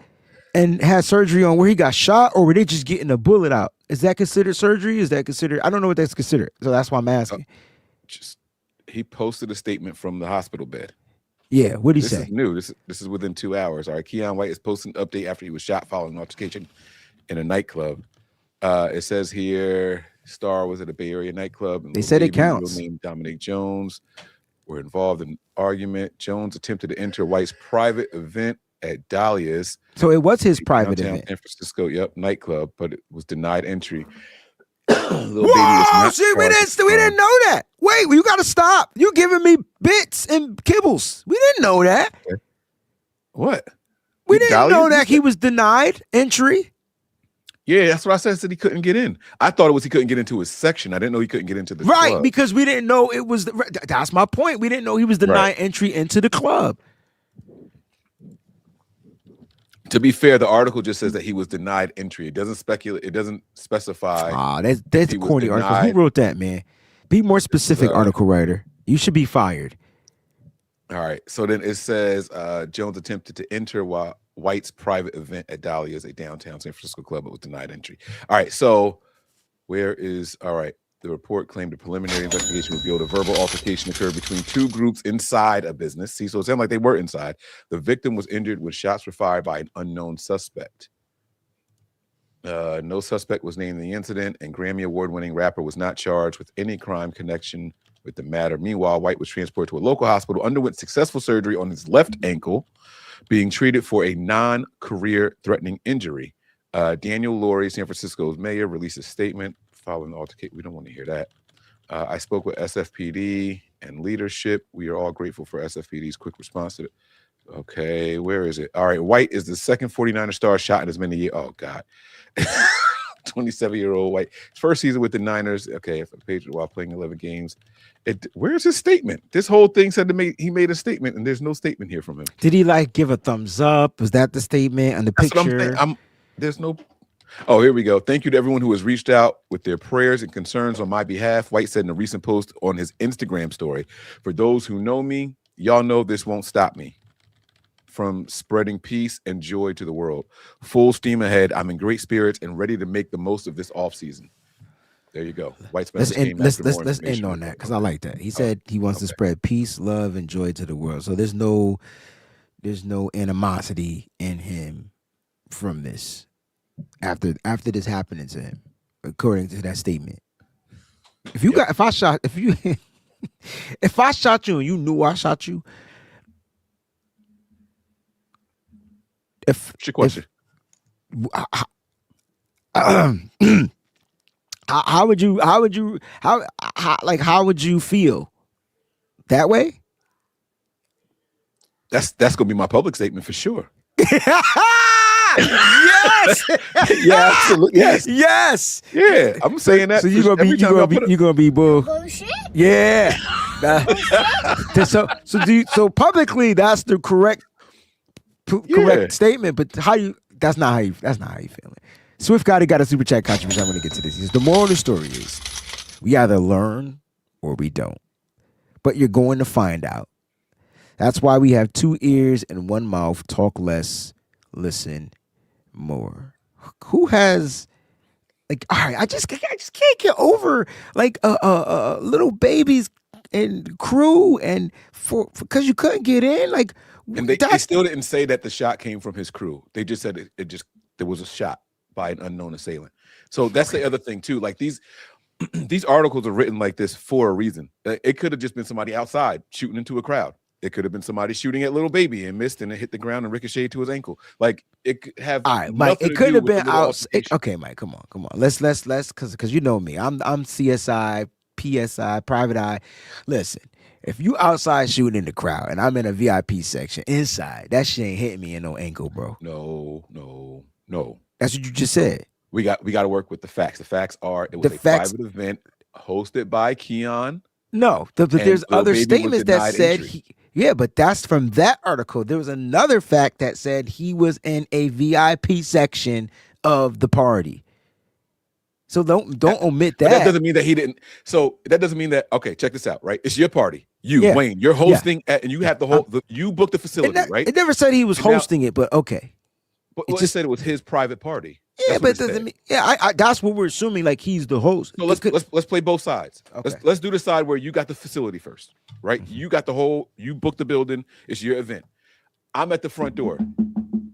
S1: and had surgery on where he got shot, or were they just getting the bullet out? Is that considered surgery? Is that considered? I don't know what that's considered. So that's why I'm asking.
S2: He posted a statement from the hospital bed.
S1: Yeah, what did he say?
S2: This is new. This is within 2 hours. All right, Keion White is posting an update after he was shot following an altercation in a nightclub. It says here, Star was at a Bay Area nightclub. And
S1: they said it counts.
S2: Named Dominic Jones were involved in an argument. Jones attempted to enter White's private event at Dahlia's.
S1: So it was his private event.
S2: San Francisco, nightclub, but it was denied entry.
S1: Whoa, shit, we didn't know that. Wait, you gotta stop. You giving me bits and kibbles. We didn't know that.
S2: Okay. What?
S1: We didn't know that he was denied entry.
S2: Yeah, that's what I said he couldn't get in. I thought it was he couldn't get into his section. I didn't know he couldn't get into the club.
S1: Because we didn't know it was that's my point. We didn't know he was denied entry into the club.
S2: To be fair, the article just says that he was denied entry. It doesn't speculate. It doesn't specify.
S1: That's
S2: he
S1: a
S2: was
S1: corny article. Who
S2: denied.
S1: wrote that, man? Be more
S2: This is,
S1: specific, article writer. You should be fired.
S2: all right. So then it says Jones attempted to enter while White's private event at Dahlia's, a downtown San Francisco club, but was denied entry. All right. So all right. The report claimed a preliminary investigation revealed a verbal altercation occurred between two groups inside a business. See, so it sounded like they were inside. The victim was injured when shots were fired by an unknown suspect. No suspect was named in the incident, and Grammy Award-winning rapper was not charged with any crime connection with the matter. Meanwhile, White was transported to a local hospital, underwent successful surgery on his left ankle, being treated for a non-career threatening injury. Daniel Laurie, San Francisco's mayor, released a statement following the altercation. We don't want to hear that. I spoke with SFPD and leadership. We are all grateful for SFPD's quick response to it. Okay, where is it? All right, White is the second 49er star shot in as many years. Oh, God. 27-year-old White. His first season with the Niners. Okay, if a Patriot while playing 11 games. Where's his statement? This whole thing said he made a statement, and there's no statement here from him.
S1: Did he like give a thumbs up? Was that the statement on the picture?
S2: There's no. Oh, here we go. Thank you to everyone who has reached out with their prayers and concerns on my behalf. White said in a recent post on his Instagram story. For those who know me, y'all know this won't stop me from spreading peace and joy to the world. Full steam ahead. I'm in great spirits and ready to make the most of this offseason. There you go. White's
S1: let's end on that because I like that. He said he wants to spread peace, love, and joy to the world. So there's no animosity in him from this. After this happening to him, according to that statement. If I shot you and you knew I shot you,
S2: what's your question?
S1: How would you feel that way?
S2: That's gonna be my public statement for sure.
S1: Yes.
S2: Yeah, absolutely. Yes.
S1: Yes.
S2: Yeah, I'm saying that.
S1: So you're gonna be bullshit. Yeah. So publicly, that's the correct statement. But that's not how you feeling. Swift got a super chat contribution. I'm gonna get to this. The moral of the story is we either learn or we don't. But you're going to find out. That's why we have 2 ears and 1 mouth. Talk less, listen more. Who has like? All right, I just can't get over like Lil Baby's and crew and because you couldn't get in. Like,
S2: and they still didn't say that the shot came from his crew. They just said there was a shot by an unknown assailant. So that's the other thing too. Like these articles are written like this for a reason. It could have just been somebody outside shooting into a crowd. It could have been somebody shooting at Lil Baby and missed and it hit the ground and ricocheted to his ankle. Like it could have. All right,
S1: Mike. It could have been out. Okay, Mike. Come on. Let's because you know me. I'm CSI, PSI, private eye. Listen, if you outside shooting in the crowd and I'm in a VIP section inside, that shit ain't hitting me in no ankle, bro.
S2: No.
S1: That's what you just said.
S2: We got to work with the facts. The facts are it was a private event hosted by Keion.
S1: No, there's other statements that said but that's from that article. There was another fact that said he was in a VIP section of the party. So don't omit that.
S2: That doesn't mean that he didn't. So that doesn't mean that. Okay, check this out. Right, it's your party. Wayne, you're hosting, and you have you booked the facility, right?
S1: It never said he was hosting it, but okay.
S2: But it just said it was his private party.
S1: Yeah, but it doesn't mean. Yeah, that's what we're assuming. Like he's the host.
S2: So let's play both sides. Okay. Let's do the side where you got the facility first, right? Mm-hmm. You got you booked the building. It's your event. I'm at the front door.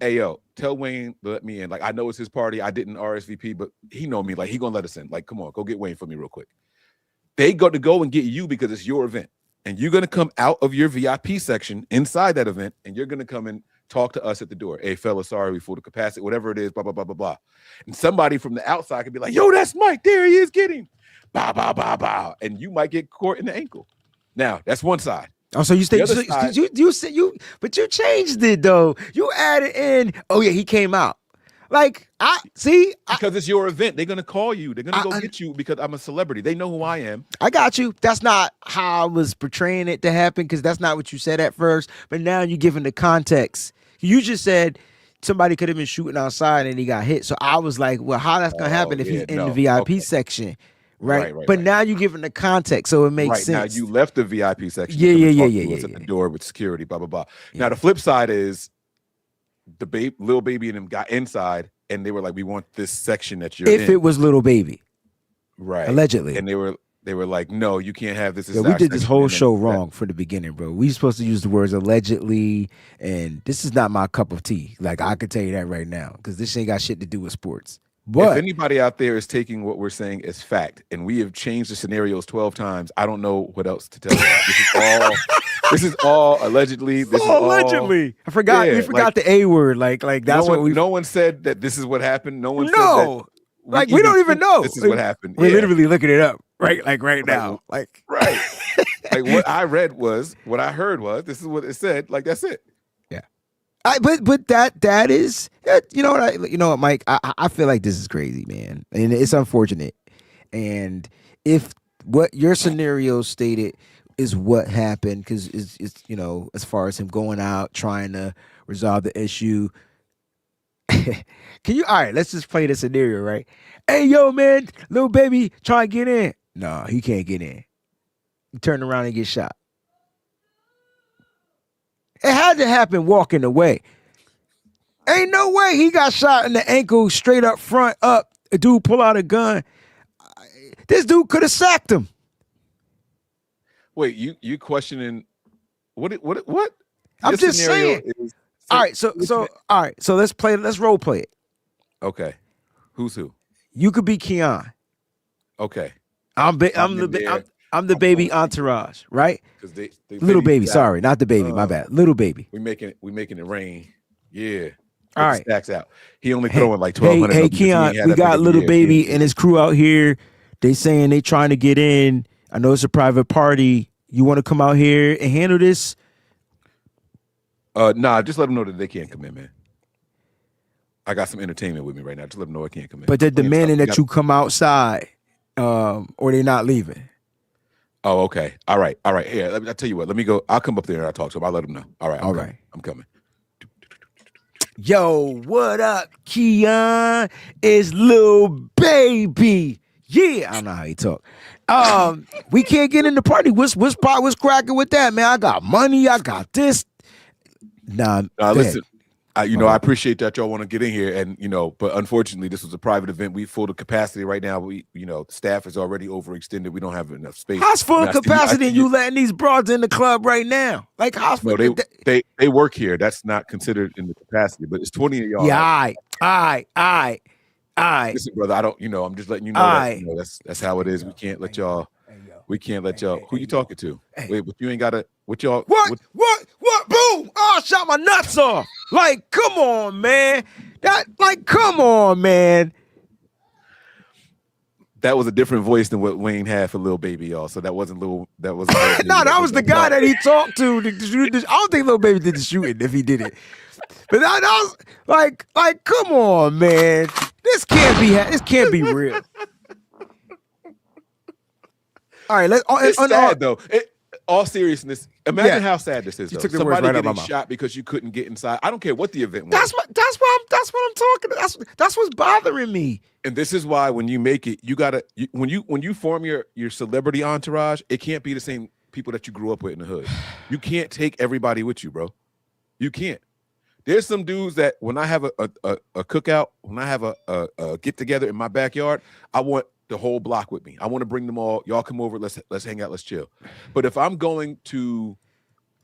S2: Hey yo, tell Wayne to let me in. Like I know it's his party. I didn't RSVP, but he know me. Like he gonna let us in. Like come on, go get Wayne for me real quick. They got to go and get you because it's your event, and you're gonna come out of your VIP section inside that event, and you're gonna come and talk to us at the door. Hey, fella, sorry, we full the capacity, whatever it is, blah, blah, blah, blah, blah. And somebody from the outside could be like, yo, that's Mike. There he is, get him. Bow, bow, bow, bow. And you might get caught in the ankle. Now, that's one side.
S1: Oh, so you but you changed it though. You added in, oh yeah, he came out. Like,
S2: because it's your event. They're gonna call you. They're gonna go get you because I'm a celebrity. They know who I am.
S1: I got you. That's not how I was portraying it to happen because that's not what you said at first. But now you're giving the context. You just said somebody could have been shooting outside and he got hit. So I was like, well, how that's gonna
S2: Oh
S1: happen if he's
S2: yeah,
S1: in the
S2: no.
S1: VIP
S2: Okay.
S1: section, right?
S2: Right, right,
S1: But
S2: right.
S1: now you giving the context, so it makes
S2: Right. Now
S1: sense.
S2: you left the VIP section
S1: Yeah,
S2: to come
S1: yeah,
S2: and
S1: yeah,
S2: talk
S1: yeah,
S2: to
S1: yeah,
S2: us at the
S1: yeah.
S2: door with security, blah, blah, blah. Now
S1: Yeah.
S2: the flip side is Lil Baby and them got inside and they were like, we want this section that you're
S1: If
S2: in.
S1: it was Lil Baby,
S2: Right.
S1: allegedly.
S2: And they were like, no, you can't have this. This
S1: Yeah,
S2: is
S1: we
S2: our
S1: did this
S2: section.
S1: whole
S2: And then
S1: show wrong from the beginning, bro. We supposed to use the words allegedly, and this is not my cup of tea. Like I can tell you that right now, because this ain't got shit to do with sports.
S2: if
S1: But
S2: anybody out there is taking what we're saying as fact, and we have changed the scenarios 12 times, I don't know what else to tell you. This is all allegedly. This is all
S1: allegedly, I forgot.
S2: yeah,
S1: We forgot the A word. Like that's what we.
S2: no one said that this is what happened. No one said that
S1: No, like we don't even
S2: think
S1: know.
S2: this is what happened.
S1: We're
S2: Yeah.
S1: literally looking it up right
S2: Like,
S1: now. Like
S2: right. Like what I read was what I heard was this is what it said. Like that's it.
S1: yeah. But that is you know what Mike. I feel like this is crazy, man, and it's unfortunate. And if what your scenario stated is what happened, because it's as far as him going out trying to resolve the issue. Can you all right? Let's just play the scenario, right? Hey, yo, man, Lil Baby trying to get in. No, he can't get in. He turned around and get shot. It had to happen walking away. Ain't no way he got shot in the ankle straight up front up. A dude pull out a gun. This dude could have sacked him.
S2: Wait, you questioning what?
S1: I'm
S2: Your
S1: just
S2: scenario
S1: saying.
S2: is-
S1: All right, so all right, so let's role play it.
S2: okay. Who's who?
S1: You could be Keion.
S2: Okay.
S1: I'm the
S2: I'm
S1: baby
S2: pulling-
S1: entourage, right?
S2: Because they
S1: Little baby,
S2: out.
S1: sorry, not the baby. My bad. Little baby.
S2: We making it rain. Yeah.
S1: All
S2: Put the
S1: right.
S2: Stacks out. He only throwing like
S1: Hey,
S2: 1,200.
S1: hey,
S2: of them because he ain't
S1: Keion,
S2: had
S1: we
S2: that
S1: got
S2: big of a
S1: Little
S2: year.
S1: Baby
S2: Yeah.
S1: and his crew out here. They saying they trying to get in. I know it's a private party. You want to come out here and handle this?
S2: Nah, just let them know that they can't come in, man. I got some entertainment with me right now. Just let them know I can't come in.
S1: But they're
S2: I'm playing
S1: demanding
S2: stuff.
S1: that you come outside, or they're not leaving.
S2: Oh, okay. All right. Here, I'll tell you what. Let me go. I'll come up there and I'll talk to him. I'll let them know. All right. I'm coming.
S1: Yo, what up, Keion? It's Lil Baby. Yeah, I don't know how he talk. We can't get in the party. What's cracking with that, man? I got money. I got this. Nah,
S2: Listen. I appreciate that y'all want to get in here, and but unfortunately, this was a private event. We full to capacity right now. We, staff is already overextended. We don't have enough space.
S1: How's full capacity and you letting these broads in the club right now? Like how's
S2: no, they work here. That's not considered in the capacity, but it's 20 of y'all.
S1: Yeah, all right.
S2: Listen, brother, I don't. I'm just letting you know that that's how it is. We can't let y'all. We can't let y'all. Who you talking to? Wait, but you ain't got to. What y'all?
S1: What? Boom! Oh, I shot my nuts off. Like, come on, man. Come on, man.
S2: That was a different voice than what Wayne had for Lil Baby, y'all. So that wasn't Lil. That was
S1: no, that was the guy that he talked to. I don't think Lil Baby did the shooting if he did it. But that was like, come on, man. This can't be real. All right,
S2: it's sad though. All seriousness, imagine how sad this is.
S1: You
S2: Though.
S1: took the words
S2: Somebody
S1: right out
S2: getting
S1: my mouth.
S2: shot because you couldn't get inside. I don't care what the event was.
S1: That's what I'm talking about. That's what's bothering me.
S2: And this is why when you make it, you gotta when you form your celebrity entourage, it can't be the same people that you grew up with in the hood. You can't take everybody with you, bro. You can't. There's some dudes that when I have a cookout, when I have a get together in my backyard, I want the whole block with me. I want to bring them all. Y'all come over. Let's hang out. Let's chill. But if I'm going to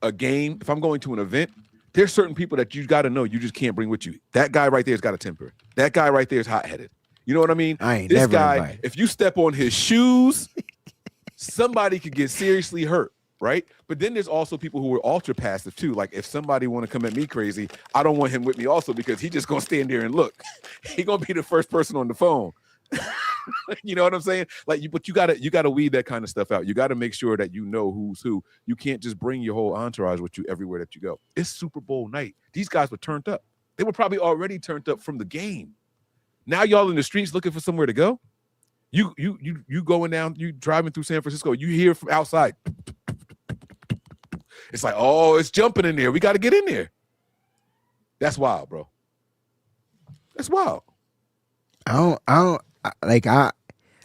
S2: a game, if I'm going to an event, there's certain people that you got to know you just can't bring with you. That guy right there has got a temper. That guy right there is hot-headed. You know what I mean? This guy, invited. If you step on his shoes, somebody could get seriously hurt, right? But then there's also people who are ultra passive too. Like if somebody want to come at me crazy, I don't want him with me also because he just gonna stand there and look. He gonna be the first person on the phone. You know what I'm saying? But you gotta weed that kind of stuff out. You gotta make sure that you know who's who. You can't just bring your whole entourage with you everywhere that you go. It's Super Bowl night. These guys were turned up. They were probably already turned up from the game. Now y'all in the streets looking for somewhere to go. You going down, you driving through San Francisco, you hear from outside. It's like, oh, it's jumping in there. We got to get in there. That's wild, bro. That's wild.
S1: I'm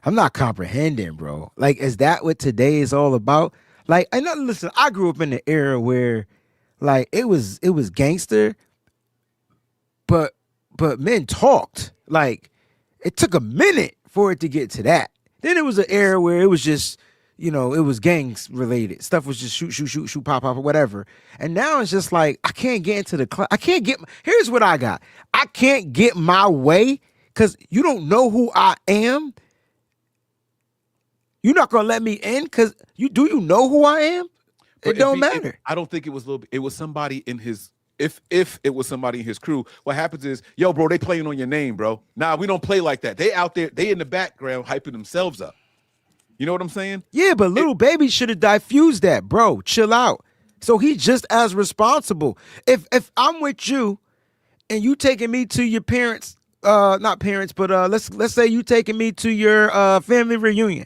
S1: not comprehending, bro. Like, is that what today is all about? Like, I know. Listen, I grew up in the era where, like, it was gangster, but men talked. Like, it took a minute for it to get to that. Then it was an era where it was just, it was gangs related. Stuff was just shoot, shoot, shoot, shoot, pop, pop, or whatever. And now it's just like, I can't get into the club. I can't get. Here's what I got. I can't get my way because you don't know who I am. You're not gonna let me in because you know who I am? It don't matter.
S2: I don't think it was it was somebody in his. If it was somebody in his crew, what happens is, yo, bro, they playing on your name, bro. Nah, we don't play like that. They out there, they in the background hyping themselves up. You know what I'm saying?
S1: Yeah, but Lil Baby should have diffused that, bro. Chill out. So he's just as responsible. If I'm with you and you taking me to your parents, not parents, but let's say you taking me to your family reunion.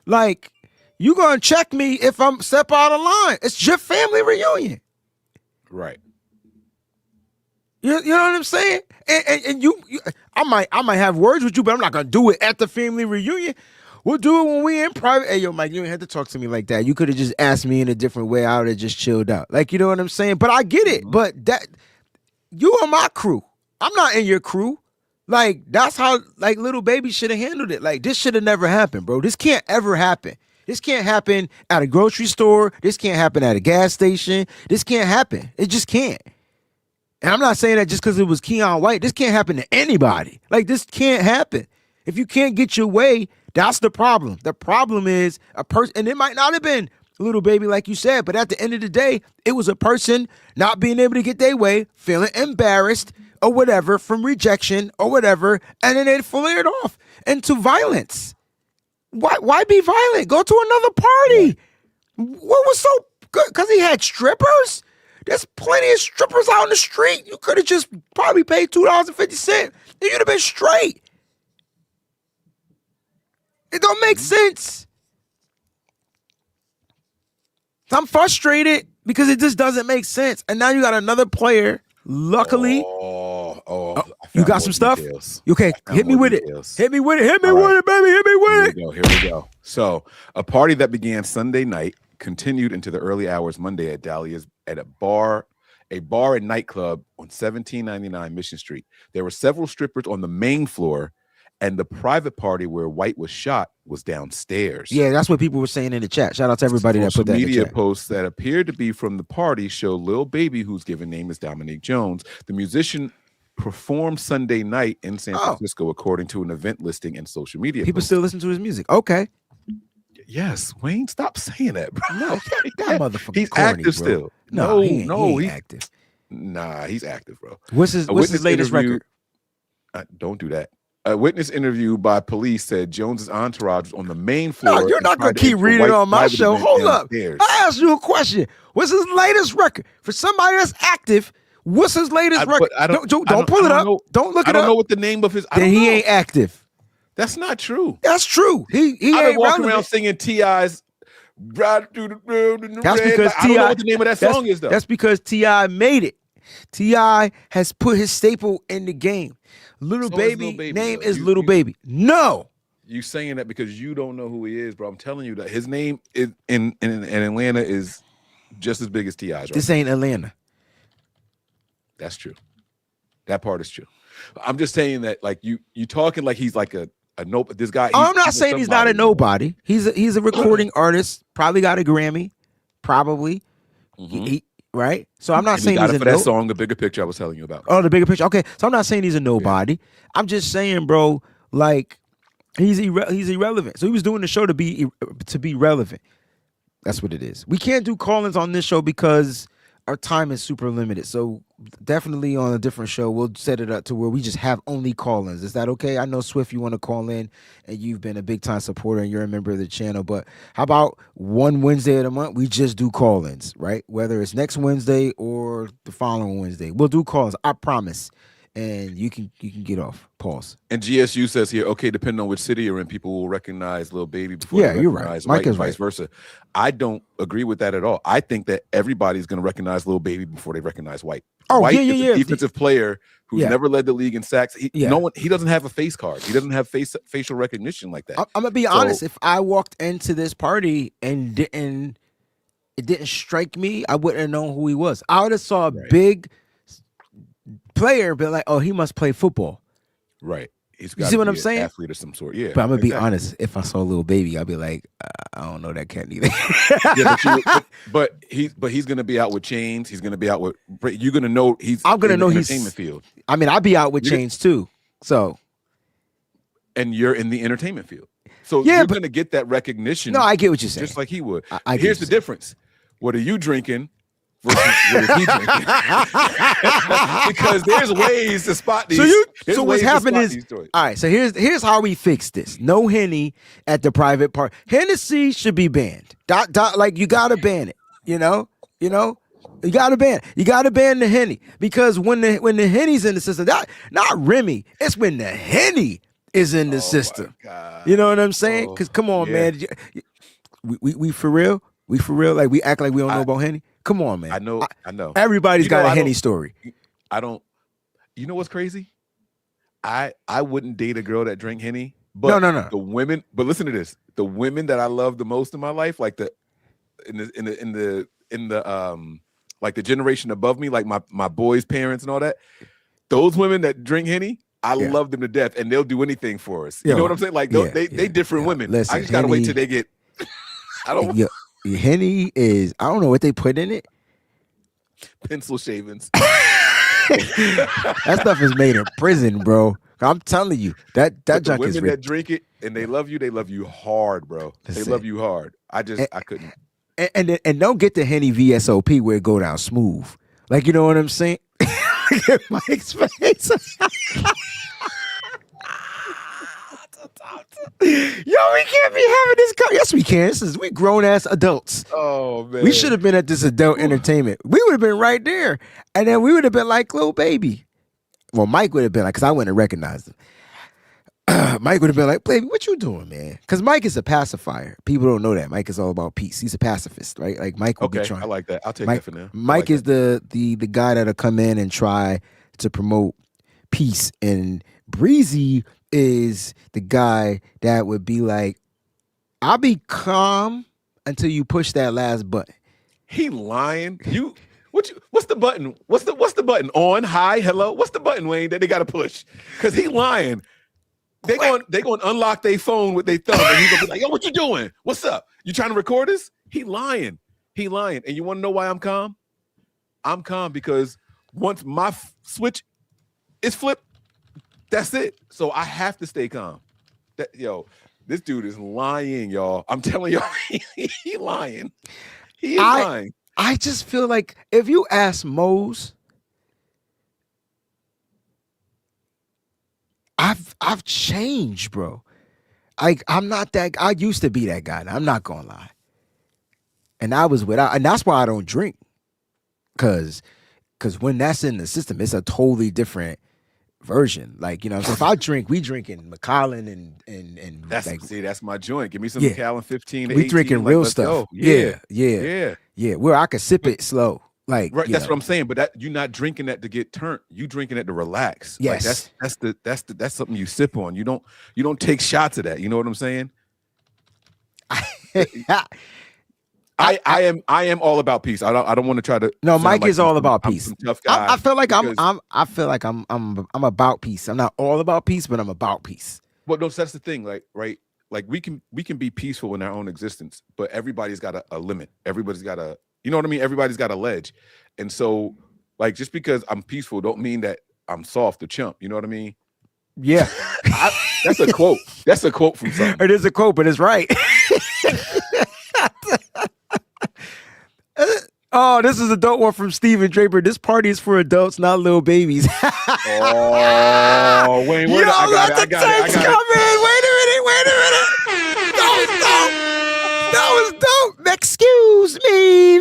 S1: Like, you gonna check me if I'm step out of line. It's your family reunion.
S2: Right.
S1: You know what I'm saying? And you I might have words with you, but I'm not gonna do it at the family reunion. We'll do it when we in private. Hey, yo, Mike, you ain't had to talk to me like that. You could have just asked me in a different way. I would have just chilled out. Like, you know what I'm saying? But I get it. But that you are my crew. I'm not in your crew. Like, that's how, like, Lil Baby should have handled it. Like, this should have never happened, bro. This can't ever happen. This can't happen at a grocery store. This can't happen at a gas station. This can't happen. It just can't. And I'm not saying that just because it was Keion White. This can't happen to anybody. Like, this can't happen. If you can't get your way, that's the problem. The problem is a person, and it might not have been Lil Baby like you said, but at the end of the day, it was a person not being able to get their way, feeling embarrassed or whatever from rejection or whatever, and then it flared off into violence. Why be violent? Go to another party. What was so good? Because he had strippers? There's plenty of strippers out in the street. You could have just probably paid $2.50 and you'd have been straight. It don't make sense. So I'm frustrated because it just doesn't make sense. And now you got another player. Luckily, you got some stuff. Okay, hit me with it. Hit me with it. Hit me with it, baby. Hit me with it.
S2: Here we go. So, a party that began Sunday night continued into the early hours Monday at Dahlia's at a bar and nightclub on 1799 Mission Street. There were several strippers on the main floor, and the private party where White was shot was downstairs.
S1: Yeah, that's what people were saying in the chat. Shout out to everybody that put that in the chat.
S2: Media posts that appeared to be from the party show Lil Baby, whose given name is Dominique Jones, the musician, performed Sunday night in San Francisco, according to an event listing and social media.
S1: People still listen to his music. Okay.
S2: Yes, Wayne, stop saying that, bro.
S1: No, that motherfucker.
S2: He's
S1: corny,
S2: active
S1: bro.
S2: still.
S1: No, he ain't active.
S2: Nah, he's active, bro.
S1: What's his latest record?
S2: Don't do that. A witness interview by police said Jones's entourage was on the main floor.
S1: No, you're not going to keep reading on my show. Hold up. I asked you a question. What's his latest record? For somebody that's active, what's his latest record? Don't pull it up. Don't look it up.
S2: I don't know what the name of his.
S1: Then he ain't active.
S2: That's not true.
S1: That's true. He ain't
S2: walking around singing T.I.'s. That's
S1: because
S2: I don't know what the name of that song is, though.
S1: That's because T.I. made it. T.I. has put his staple in the game. Lil Baby name is Lil Baby. No.
S2: You saying that because you don't know who he is, bro. I'm telling you that his name is in Atlanta is just as big as T.I.'s. Right?
S1: This ain't Atlanta.
S2: That's true. That part is true. I'm just saying that, like, you talking like he's like a nope. This guy.
S1: I'm not saying he's not a nobody. He's a recording artist. Probably got a Grammy. Probably. Mm-hmm. Right? So I'm not saying he's a
S2: that song, The Bigger Picture I was telling you about.
S1: Oh, The Bigger Picture. Okay. So I'm not saying he's a nobody. Yeah. I'm just saying, bro, like he's irrelevant. So he was doing the show to be relevant. That's what it is. We can't do call-ins on this show because our time is super limited. So definitely on a different show, we'll set it up to where we just have only call-ins. Is that okay? I know, Swift, you want to call in, and you've been a big-time supporter, and you're a member of the channel. But how about one Wednesday of the month, we just do call-ins, right? Whether it's next Wednesday or the following Wednesday. We'll do calls, I promise. And you can get off. Pause.
S2: And GSU says here, okay, depending on which city you're in, people will recognize Lil Baby before they
S1: you're right. Mike is
S2: vice versa. I don't agree with that at all. I think that everybody's going to recognize Lil Baby before they recognize White.
S1: Oh,
S2: White
S1: yeah,
S2: is
S1: yeah,
S2: a defensive player who's
S1: Yeah.
S2: never led the league in sacks.
S1: Yeah.
S2: He doesn't have a face card. He doesn't have facial recognition like that.
S1: I'm gonna be honest. If I walked into this party and it didn't strike me, I wouldn't have known who he was. I would have saw a big player, but like, oh, he must play football.
S2: Right. He's
S1: You
S2: got
S1: see
S2: to
S1: what
S2: be
S1: I'm
S2: an
S1: saying?
S2: athlete of some sort. Yeah.
S1: But I'm gonna be
S2: exactly.
S1: honest. If I saw Lil Baby, I'd be like, I don't know that cat either.
S2: Yeah, but he's gonna be out with chains. He's gonna be out with. You're gonna know he's.
S1: I'm gonna
S2: in
S1: know
S2: the
S1: he's
S2: entertainment field.
S1: I mean, I'd be out with chains too. So.
S2: And you're in the entertainment field, so
S1: Yeah,
S2: you're gonna get that recognition.
S1: No, I get what you're saying.
S2: Just like he would.
S1: I
S2: Here's the difference: what are you drinking versus what is he drinking? Because there's ways to spot these.
S1: So what's happened is, all right. So here's how we fix this. No Henny at the private party. Hennessy should be banned. Like you gotta ban it. You know. You gotta ban. You gotta ban the Henny because when the Henny's in the system, not Remy. It's when the Henny is in the system. You know what I'm saying? Because come on, man. We for real. We for real. Like we act like we don't know about Henny. Come on, man.
S2: I know.
S1: Everybody's got a Henny story.
S2: I don't. You know what's crazy? I wouldn't date a girl that drank Henny. But
S1: No.
S2: The women. But listen to this. The women that I love the most in my life, like in the like the generation above me, like my boys' parents and all that. Those women that drink Henny, I love them to death, and they'll do anything for us. You know what I'm saying? Like they different women.
S1: Listen,
S2: I just gotta wait till they get. I don't.
S1: Henny is. I don't know what they put in it.
S2: Pencil shavings.
S1: That stuff is made in prison, bro. I'm telling you that junk is.
S2: Women that drink it and they love you hard, bro. They love you hard. I couldn't.
S1: And don't get the Henny VSOP where it go down smooth. Like, you know what I'm saying? Mike's face. Yo, we can't be having this. Yes, we can. We grown ass adults.
S2: Oh man,
S1: we should have been at this adult entertainment. We would have been right there, and then we would have been like Lil Baby. Well, Mike would have been like, because I wouldn't have recognized him. Mike would have been like, Baby, what you doing, man? Because Mike is a pacifier. People don't know that. Mike is all about peace. He's a pacifist, right? Like Mike will be trying.
S2: I like that. I'll take that for now.
S1: Mike is the guy that'll come in and try to promote peace, and Breezy is the guy that would be like, I'll be calm until you push that last button.
S2: He lying. What's the button? What's the button? On, hi, hello. What's the button, Wayne, that they gotta push? Because he lying. They going to unlock their phone with their thumb, and he's gonna be like, yo, what you doing? What's up? You trying to record us? He lying. And you want to know why I'm calm? I'm calm because once my switch is flipped, that's it. So I have to stay calm. This dude is lying, y'all. I'm telling y'all, he lying. He is lying.
S1: I just feel like if you ask Mose, I've changed, bro. I'm not that. I used to be that guy. I'm not gonna lie. And I was and that's why I don't drink, cause when that's in the system, it's a totally different version. Like, you know, so if I drink, we drinking Macallan and
S2: that's my joint. Give me some Macallan 15 to 18.
S1: We drinking real stuff. Yeah. Where I could sip it slow. Like,
S2: right, that's what I'm saying. But you're not drinking that to get turned. You drinking that to relax.
S1: Yes,
S2: like that's something you sip on. You don't take shots of that. You know what I'm saying? I am all about peace. I don't want to try to.
S1: No, Mike is all about peace.
S2: Tough guy.
S1: I feel like I'm about peace. I'm not all about peace, but I'm about peace.
S2: Well, no, so that's the thing. Like, right? Like we can be peaceful in our own existence, but everybody's got a limit. Everybody's got a. You know what I mean? Everybody's got a ledge. And so, like, just because I'm peaceful don't mean that I'm soft or chump. You know what I mean?
S1: Yeah.
S2: That's a quote. That's a quote from something.
S1: It is a quote, but it's right. Oh, this is a dope one from Steven Draper. This party is for adults, not little babies.
S2: Oh, Wayne, where I got it.
S1: Wait a minute. That was dope. Excuse me.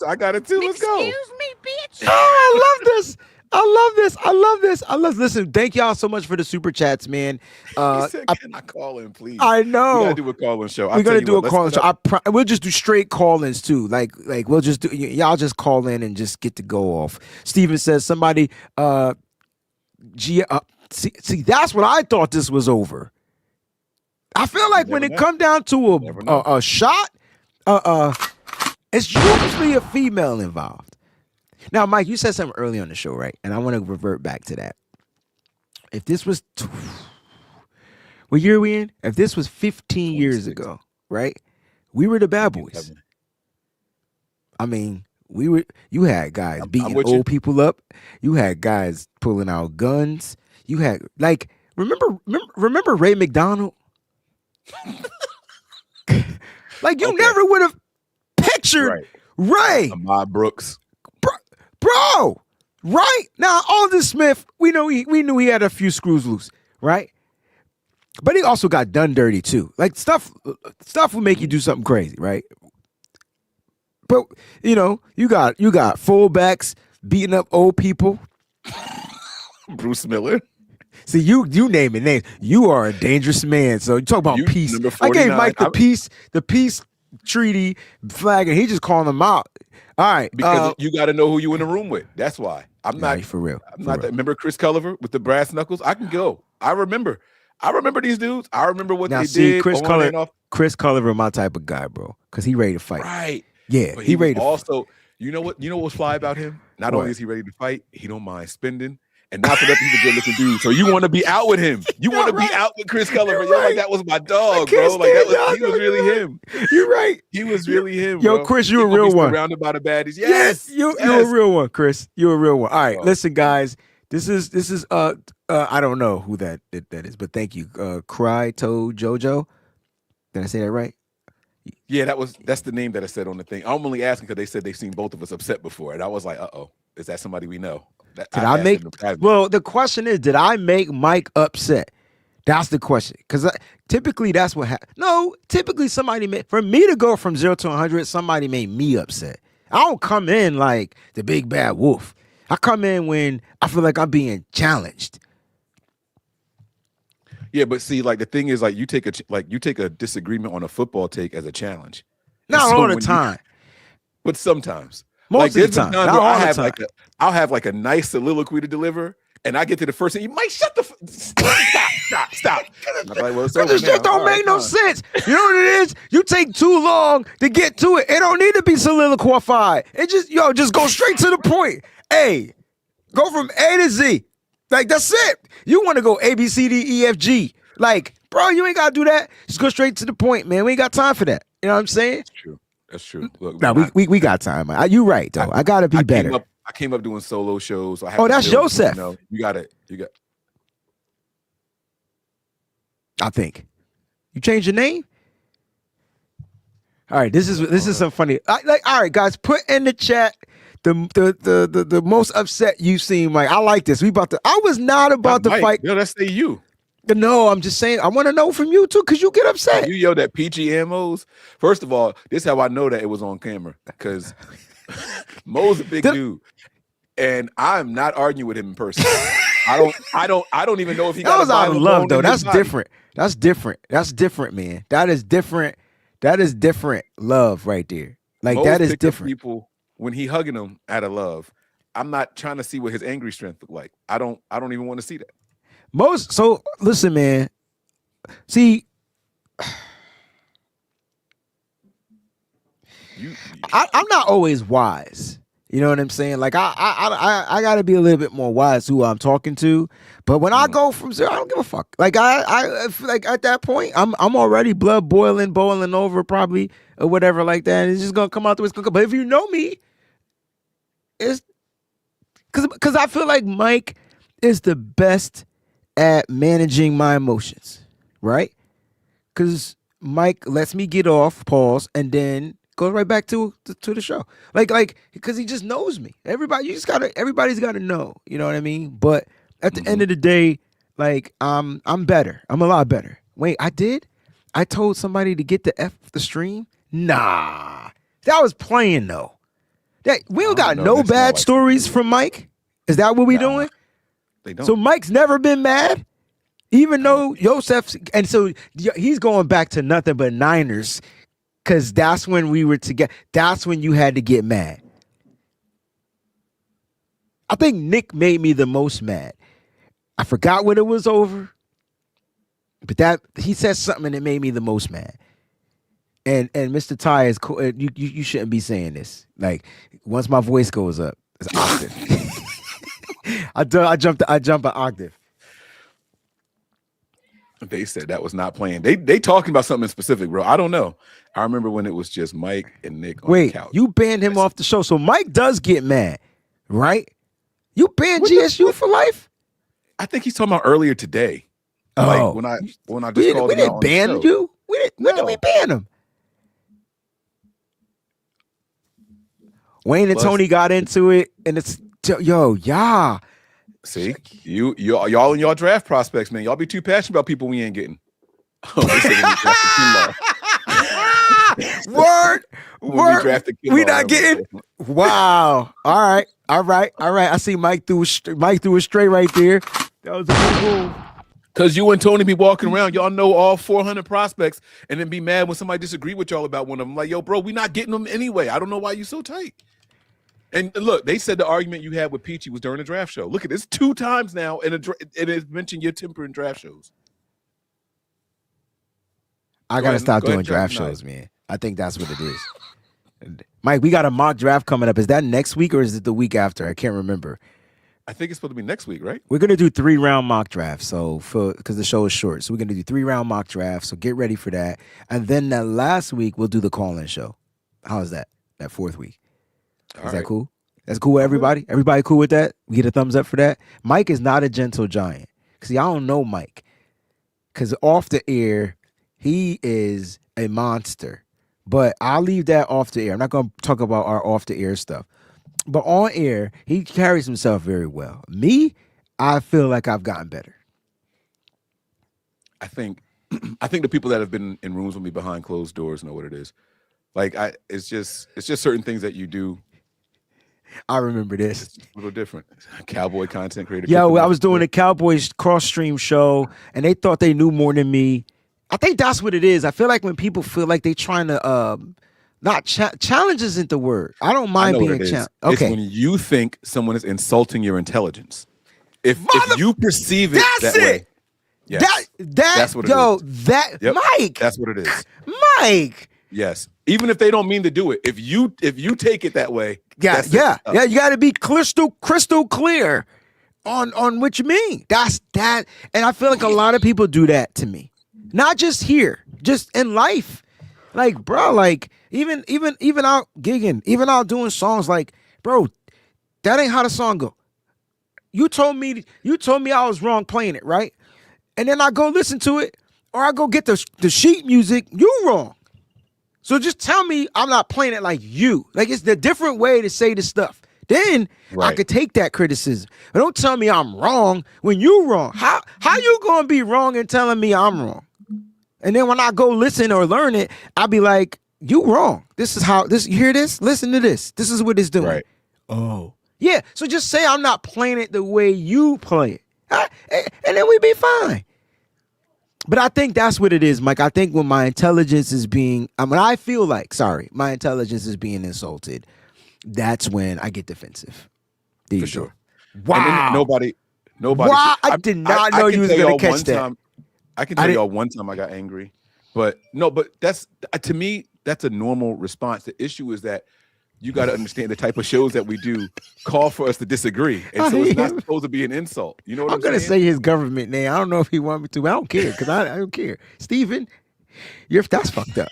S2: I got it too. Let's go.
S3: Excuse me, bitch.
S1: Oh, I love this. I love this. I love this. I love. Listen, thank y'all so much for the super chats, man.
S2: He said, "Can I call in, please?"
S1: I
S2: We gotta
S1: know.
S2: do a call-in show.
S1: We're gonna do a call in
S2: Let's
S1: show. We'll just do straight call-ins too. Like we'll just do. Y'all just call in and just get to go off. Steven says somebody. See, that's what I thought this was over. I feel like when it come down to a shot, it's usually a female involved. Now, Mike, you said something early on the show, right? And I want to revert back to that. If this was, what year are we in? If this was 15 years ago, right? We were the bad boys. I mean, you had guys beating old people up. You had guys pulling out guns. You had, like, remember Ray McDonald? Like, you never would have pictured Ray.
S2: Ahmad Brooks.
S1: Bro, right? Now, Alden Smith, we knew he had a few screws loose, right? But he also got done dirty too. Like stuff will make you do something crazy, right? But you got fullbacks beating up old people.
S2: Bruce Miller.
S1: See, you naming names. You are a dangerous man. So you talk about peace. I gave Mike the peace treaty flag, and he just calling them out. All right,
S2: because you got to know who you in the room with. That's why I'm not
S1: for real.
S2: I'm not. Remember Chris Culliver with the brass knuckles? I can go. I remember these dudes. I remember what they did.
S1: Chris Culliver, my type of guy, bro, because he ready to fight.
S2: Right?
S1: Yeah,
S2: but he
S1: ready to
S2: also. Fight. You know what's fly about him? Not only is he ready to fight, he don't mind spending. And not for that, he's a good looking dude. So you want to be out with him. You want to be out with Chris Culliver. You're like, that was my dog, bro. Like he was really him.
S1: You're right.
S2: He was really him.
S1: Yo,
S2: bro.
S1: Chris, you a real one.
S2: Surrounded by the baddies.
S1: Yes, you're a real one, Chris. You're a real one. All right, listen, guys. This is I don't know who that is, but thank you. Cry Toad Jojo. Did I say that right?
S2: Yeah, that's the name that I said on the thing. I'm only asking because they said they've seen both of us upset before, and I was like, is that somebody we know?
S1: Well, the question is, did I make Mike upset? That's the question. Because typically that's what happens. No, typically for me to go from 0 to 100, somebody made me upset. I don't come in like the big bad wolf. I come in when I feel like I'm being challenged.
S2: Yeah, but see, like the thing is, like you take a disagreement on a football take as a challenge.
S1: Not all the time,
S2: but sometimes.
S1: Most of the time.
S2: I'll have like a nice soliloquy to deliver, and I get to the first thing. You might shut the stop. I'm like, well, it's over
S1: this shit don't make no sense. You know what it is? You take too long to get to it. It don't need to be soliloquified. It just go straight to the point. Hey, go from A to Z. Like that's it. You want to go A B C D E F G? Like, bro, you ain't gotta do that. Just go straight to the point, man. We ain't got time for that. You know what I'm saying?
S2: That's true. Look,
S1: no, we got time. You right though. I gotta be better.
S2: I came up doing solo shows. So
S1: that's Joseph.
S2: You got it.
S1: I think you changed your name. All right, this is some funny. All right, guys, put in the chat the most upset you've seen. Mike, I like this. I was not about to fight.
S2: No, that's you.
S1: No, I'm just saying, I want to know from you too, because you get upset.
S2: You yelled at PG Ammos. First of all, this is how I know that it was on camera, because Mo's a big dude, and I'm not arguing with him in person. I don't even know if he got.
S1: That was out of love, though. That's different. That's different, man. That is different love right there. Like Mo's that is different.
S2: People when he hugging them out of love. I'm not trying to see what his angry strength look like. I don't even want to see that.
S1: So listen, man. See, I'm not always wise. You know what I'm saying? Like I gotta be a little bit more wise who I'm talking to. But when I go from 0, I don't give a fuck. Like I feel like at that point, I'm already blood boiling over probably or whatever like that. And it's just gonna come out the way it's gonna come. But if you know me, it's because I feel like Mike is the best at managing my emotions, right? Because Mike lets me get off, pause, and then goes right back to the show. Like because he just knows me. Everybody's gotta know. You know what I mean? But at the end of the day, like I'm better. I'm a lot better. Wait, I told somebody to get the stream? Nah. That was playing though. We don't got no bad stories from Mike. Is that what we
S2: No,
S1: doing?
S2: they don't.
S1: So Mike's never been mad, even though Yosef, and so he's going back to nothing but Niners, because that's when we were together. That's when you had to get mad. I think Nick made me the most mad. I forgot when it was over, but that he said something that made me the most mad. And Mr. Ty is cool. You shouldn't be saying this. Like once my voice goes up, it's octave. I jump an octave.
S2: They said that was not playing. They talking about something specific, bro. I don't know. I remember when it was just Mike and Nick on the couch.
S1: You banned him off the show, so Mike does get mad, right? You banned GSU for life?
S2: I think he's talking about earlier today.
S1: Oh,
S2: like when I just called
S1: we
S2: him out
S1: didn't
S2: on
S1: ban
S2: the show.
S1: you. When did we ban him? Wayne and Tony got into it, and it's yeah.
S2: See, y'all and y'all draft prospects, man. Y'all be too passionate about people we ain't getting.
S1: Word. We not getting. Wow. All right. I see Mike threw a straight right there. That was a good move.
S2: Because you and Tony be walking around, y'all know all 400 prospects, and then be mad when somebody disagree with y'all about one of them. Like, yo, bro, we not getting them anyway. I don't know why you so tight. And look, they said the argument you had with Peachy was during a draft show. Look at this 2 times now, and it has mentioned your temper in draft shows.
S1: I gotta stop doing draft shows, man. I think that's what it is. Mike, we got a mock draft coming up. Is that next week or is it the week after? I can't remember.
S2: I think it's supposed to be next week, right?
S1: We're gonna do 3-round mock drafts, because the show is short. So we're gonna do 3-round mock drafts. So get ready for that. And then that last week we'll do the call-in show. How is that? That 4th week. Is that cool? That's cool with everybody? Everybody cool with that? We get a thumbs up for that? Mike is not a gentle giant. See, I don't know Mike. Because off the air, he is a monster. But I'll leave that off the air. I'm not going to talk about our off the air stuff. But on air, he carries himself very well. Me, I feel like I've gotten better.
S2: I think the people that have been in rooms with me behind closed doors know what it is. Like it's just certain things that you do.
S1: I remember this.
S2: It's a little different. Cowboy content creator.
S1: Yo, I was doing a Cowboys cross stream show, and they thought they knew more than me. I think that's what it is. I feel like when people feel like they trying to not challenge isn't the word. I don't mind being challenged. Okay,
S2: it's when you think someone is insulting your intelligence. If you perceive it that way, yes, that's what it is.
S1: Mike,
S2: that's what it is.
S1: Mike.
S2: Yes. Even if they don't mean to do it, if you take it that way,
S1: yeah, you got to be crystal clear on what you mean. That's that, and I feel like a lot of people do that to me, not just here, just in life. Like, bro, like even out gigging, even out doing songs. Like, bro, that ain't how the song go. You told me I was wrong playing it, right? And then I go listen to it, or I go get the sheet music. You wrong. So just tell me I'm not playing it like you. Like, it's the different way to say the stuff. Then I could take that criticism. But don't tell me I'm wrong when you wrong. How you gonna be wrong and telling me I'm wrong? And then when I go listen or learn it, I'll be like, you wrong. This is how this. You hear this? Listen to this. This is what it's doing.
S2: Right.
S1: Oh. Yeah. So just say I'm not playing it the way you play it. And then we be fine. But I think that's what it is, Mike. I think when my intelligence is being, I feel like, my intelligence is being insulted, that's when I get defensive.
S2: For sure.
S1: Wow.
S2: Nobody.
S1: Wow. I did not know you was going to catch that.
S2: I can tell y'all one time I got angry. But that's, to me, that's a normal response. The issue is that you got to understand the type of shows that we do call for us to disagree. And so it's not supposed to be an insult. You know what I'm saying?
S1: I'm going to say his government name. I don't know if he want me to, but I don't care because I don't care. Steven, that's fucked up.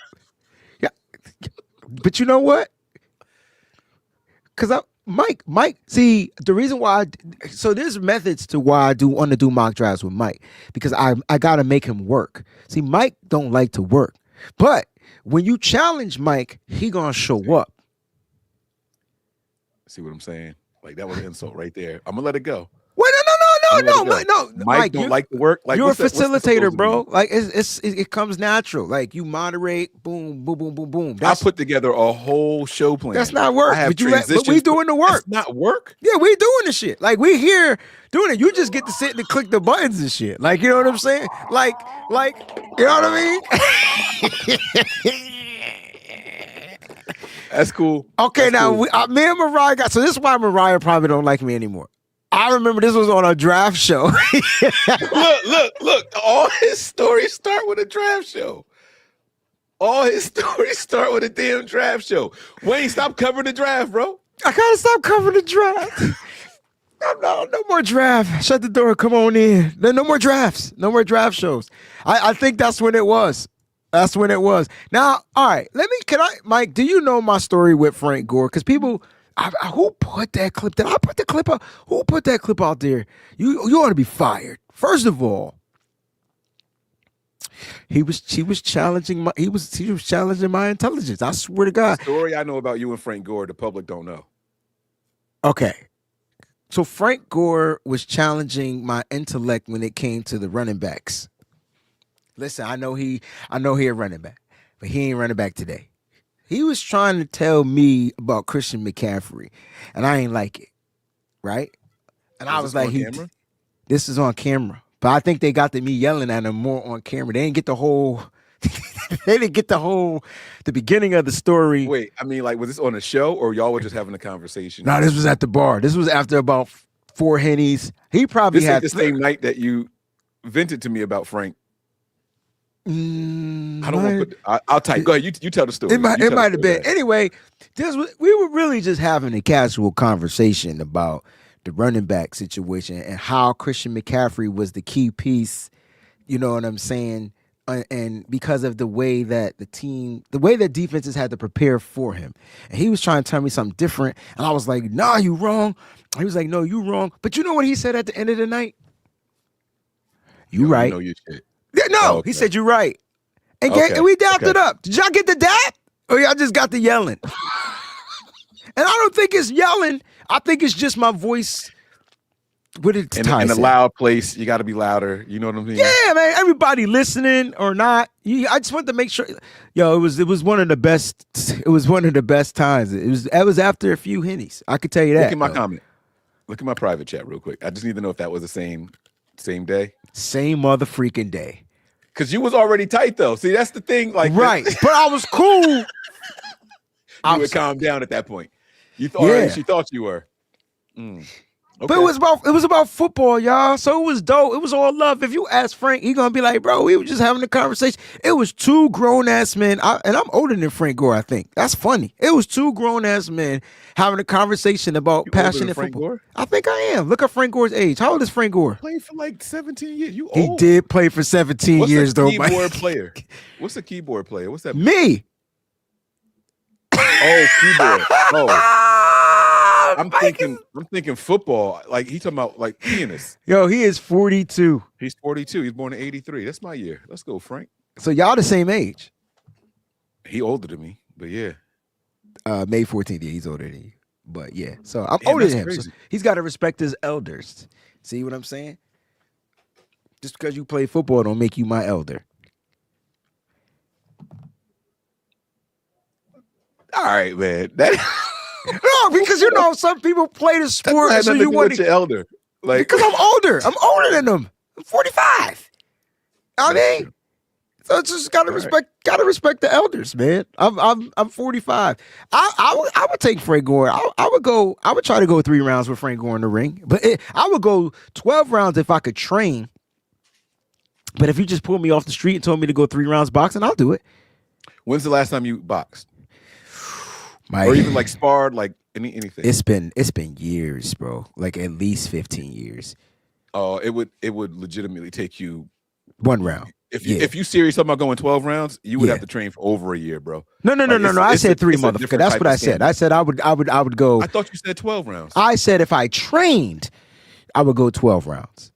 S1: Yeah. But you know what? Because Mike, see, the reason why, so there's methods to why I do want to do mock drafts with Mike, because I got to make him work. See, Mike don't like to work. But when you challenge Mike, he going to show up.
S2: See what I'm saying? Like, that was an insult right there. I'm gonna let it go.
S1: Wait, No,
S2: Mike don't like the work. Like,
S1: you're a
S2: what's that supposed
S1: facilitator,
S2: to
S1: bro.
S2: mean?
S1: Like it comes natural. Like you moderate, boom, boom, boom, boom, boom.
S2: I put together a whole show plan.
S1: That's not work.
S2: I have
S1: But we doing the work.
S2: That's not work.
S1: Yeah, we doing the shit. Like we here doing it. You just get to sit and click the buttons and shit. Like, you know what I'm saying? Like, you know what I mean?
S2: That's cool.
S1: Okay,
S2: That's
S1: now
S2: cool.
S1: me and Mariah got. So this is why Mariah probably don't like me anymore. I remember this was on a draft show.
S2: Look. All his stories start with a draft show. All his stories start with a damn draft show. Wayne, stop covering the draft, bro.
S1: I gotta stop covering the draft. No more draft. Shut the door. Come on in. No more drafts. No more draft shows. I think that's when it was. That's when it was. Now, all right. Mike, do you know my story with Frank Gore? Because people, who put that clip? Did I put the clip out? Who put that clip out there? You ought to be fired. First of all, he was challenging my intelligence. I swear to God.
S2: The story I know about you and Frank Gore, the public don't know.
S1: Okay. So Frank Gore was challenging my intellect when it came to the running backs. Listen, I know he a running back, but he ain't running back today. He was trying to tell me about Christian McCaffrey, and I ain't like it, right? And I was like, this is on camera. But I think they got me yelling at him more on camera. They didn't get the whole the beginning of the story.
S2: Wait, I mean, like, was this on a show or y'all were just having a conversation?
S1: No, this was at the bar. This was after about 4 Hennies. He probably had
S2: the same night that you vented to me about Frank. I don't want to put. I'll type. Go ahead. You tell the story.
S1: It might have been. Anyway, we were really just having a casual conversation about the running back situation and how Christian McCaffrey was the key piece. You know what I'm saying? And because of the way that defenses had to prepare for him. And he was trying to tell me something different. And I was like, nah, you wrong. He was like, no, you wrong. But you know what he said at the end of the night? You right.
S2: You know your shit.
S1: Yeah, no, okay. He said you right. And we dapped it up. Did y'all get the dap? Or y'all just got the yelling? And I don't think it's yelling. I think it's just my voice. What it
S2: in a loud place, you got to be louder. You know what I mean?
S1: Yeah, man. Everybody listening or not, I just want to make sure. Yo, it was one of the best. It was one of the best times. It was after a few Hennies. I could tell you that.
S2: Look at my comment. Look at my private chat real quick. I just need to know if that was the same day.
S1: Same motherfreaking day.
S2: Because you was already tight though. See, that's the thing. Like,
S1: right, but I was cool.
S2: You would calm down at that point. You thought she thought you were. Okay.
S1: But it was about football, y'all. So it was dope. It was all love. If you ask Frank, he gonna be like, bro, we were just having a conversation. It was 2 grown-ass men, and I'm older than Frank Gore, I think. That's funny. It was 2 grown-ass men having a conversation about passionate football. Gore? I think I am. Look at Frank Gore's age. How old is Frank Gore?
S2: Played for like 17 years. You old.
S1: He did play for 17 years, though.
S2: What's a keyboard player? What's a keyboard player? What's that?
S1: Me.
S2: Oh, keyboard. Oh. I'm thinking football. Like he talking about like pianist.
S1: Yo, he is 42.
S2: He's 42. He's born in 83. That's my year. Let's go, Frank.
S1: So y'all the same age.
S2: He older than me, but yeah.
S1: May 14th. Yeah, he's older than you. But yeah. So I'm older than him. So he's got to respect his elders. See what I'm saying? Just because you play football don't make you my elder.
S2: All right, man.
S1: No, because you know some people play the sport, so you want
S2: your elder. Like,
S1: because I'm older. I'm older than them. I'm 45. I mean, so it's just gotta respect the elders, man. I'm 45. I would take Frank Gore. I would try to go 3 rounds with Frank Gore in the ring, but I would go 12 rounds if I could train. But if you just pulled me off the street and told me to go 3 rounds boxing, I'll do it.
S2: When's the last time you boxed? Or even like sparred, like anything.
S1: It's been years, bro. Like at least 15 years.
S2: Oh, it would legitimately take you
S1: 1 round.
S2: If you serious about going 12 rounds, you would have to train for over a year, bro.
S1: No. I said 3, motherfucker. That's what I said. I said I would go.
S2: I thought you said 12 rounds.
S1: I said if I trained, I would go 12 rounds.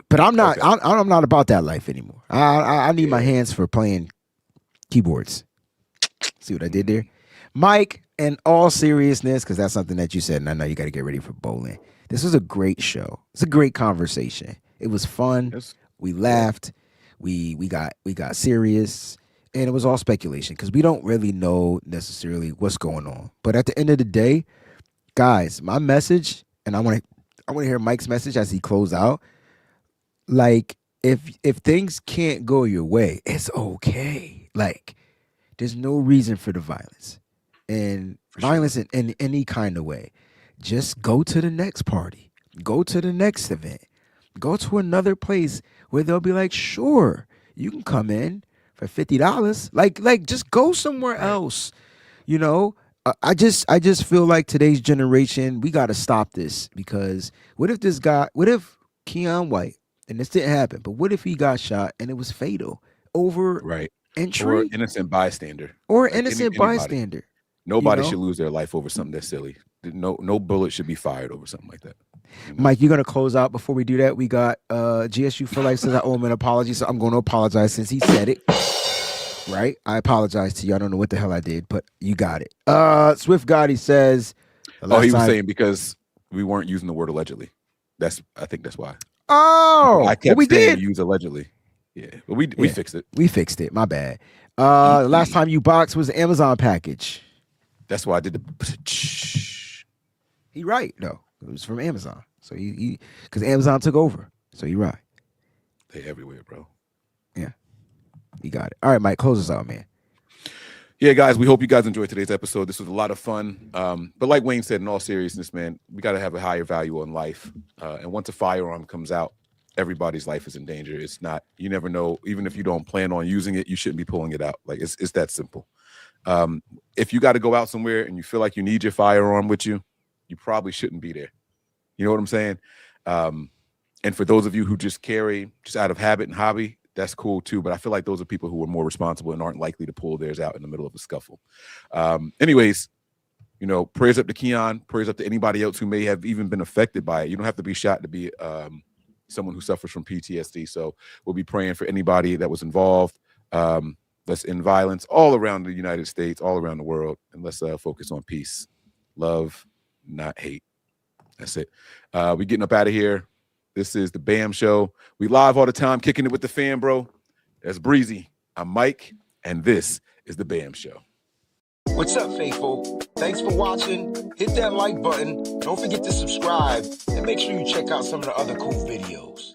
S1: But I'm not. Okay. I'm not about that life anymore. I need my hands for playing keyboards. See what I did there? Mike, in all seriousness, because that's something that you said, and I know you got to get ready for bowling. This was a great show. It's a great conversation. It was fun.
S2: Yes.
S1: We laughed. We got serious, and it was all speculation because we don't really know necessarily what's going on. But at the end of the day, guys, my message, and I want to hear Mike's message as he closed out. Like, if things can't go your way, it's okay. Like, there's no reason for the violence, and violence in any kind of way. Just go to the next party, go to the next event, go to another place where they'll be like, sure, you can come in for $50. Like, just go somewhere else. You know, I just feel like today's generation, we got to stop this because what if Keion White, and this didn't happen, but what if he got shot and it was fatal over entry
S2: or innocent bystander
S1: or
S2: like
S1: innocent bystander?
S2: Nobody should lose their life over something that's silly. No bullet should be fired over something like that. You know?
S1: Mike, you're gonna close out before we do that. We got GSU for life says I owe him an apology, so I'm going to apologize since he said it. Right? I apologize to you. I don't know what the hell I did, but you got it. Swift Gotti says,
S2: he was saying because we weren't using the word allegedly. I think that's why.
S1: Oh,
S2: I kept
S1: we
S2: saying
S1: did
S2: use allegedly. Yeah, but we fixed it.
S1: We fixed it. My bad. The last time you boxed was the Amazon package.
S2: That's why I did the.
S1: He right though. It was from Amazon, so he because Amazon took over. So he right.
S2: They everywhere, bro.
S1: Yeah, you got it. All right, Mike, close us out, man.
S2: Yeah, guys, we hope you guys enjoyed today's episode. This was a lot of fun. But like Wayne said, in all seriousness, man, we got to have a higher value on life. And once a firearm comes out, everybody's life is in danger. It's not, you never know, even if you don't plan on using it, you shouldn't be pulling it out. Like it's that simple. If you got to go out somewhere and you feel like you need your firearm with you, you probably shouldn't be there. You know what I'm saying? And for those of you who just carry just out of habit and hobby, that's cool too. But I feel like those are people who are more responsible and aren't likely to pull theirs out in the middle of a scuffle. Anyways, you know, prayers up to Keion, prayers up to anybody else who may have even been affected by it. You don't have to be shot to be someone who suffers from PTSD. So we'll be praying for anybody that was involved that's in violence all around the United States, all around the world. And let's focus on peace, love, not hate. That's it. We getting up out of here. This is the BAM Show. We live all the time, kicking it with the fam, bro. That's Breezy. I'm Mike, and this is the BAM Show.
S3: What's up, faithful? Thanks for watching. Hit that like button. Don't forget to subscribe, and make sure you check out some of the other cool videos.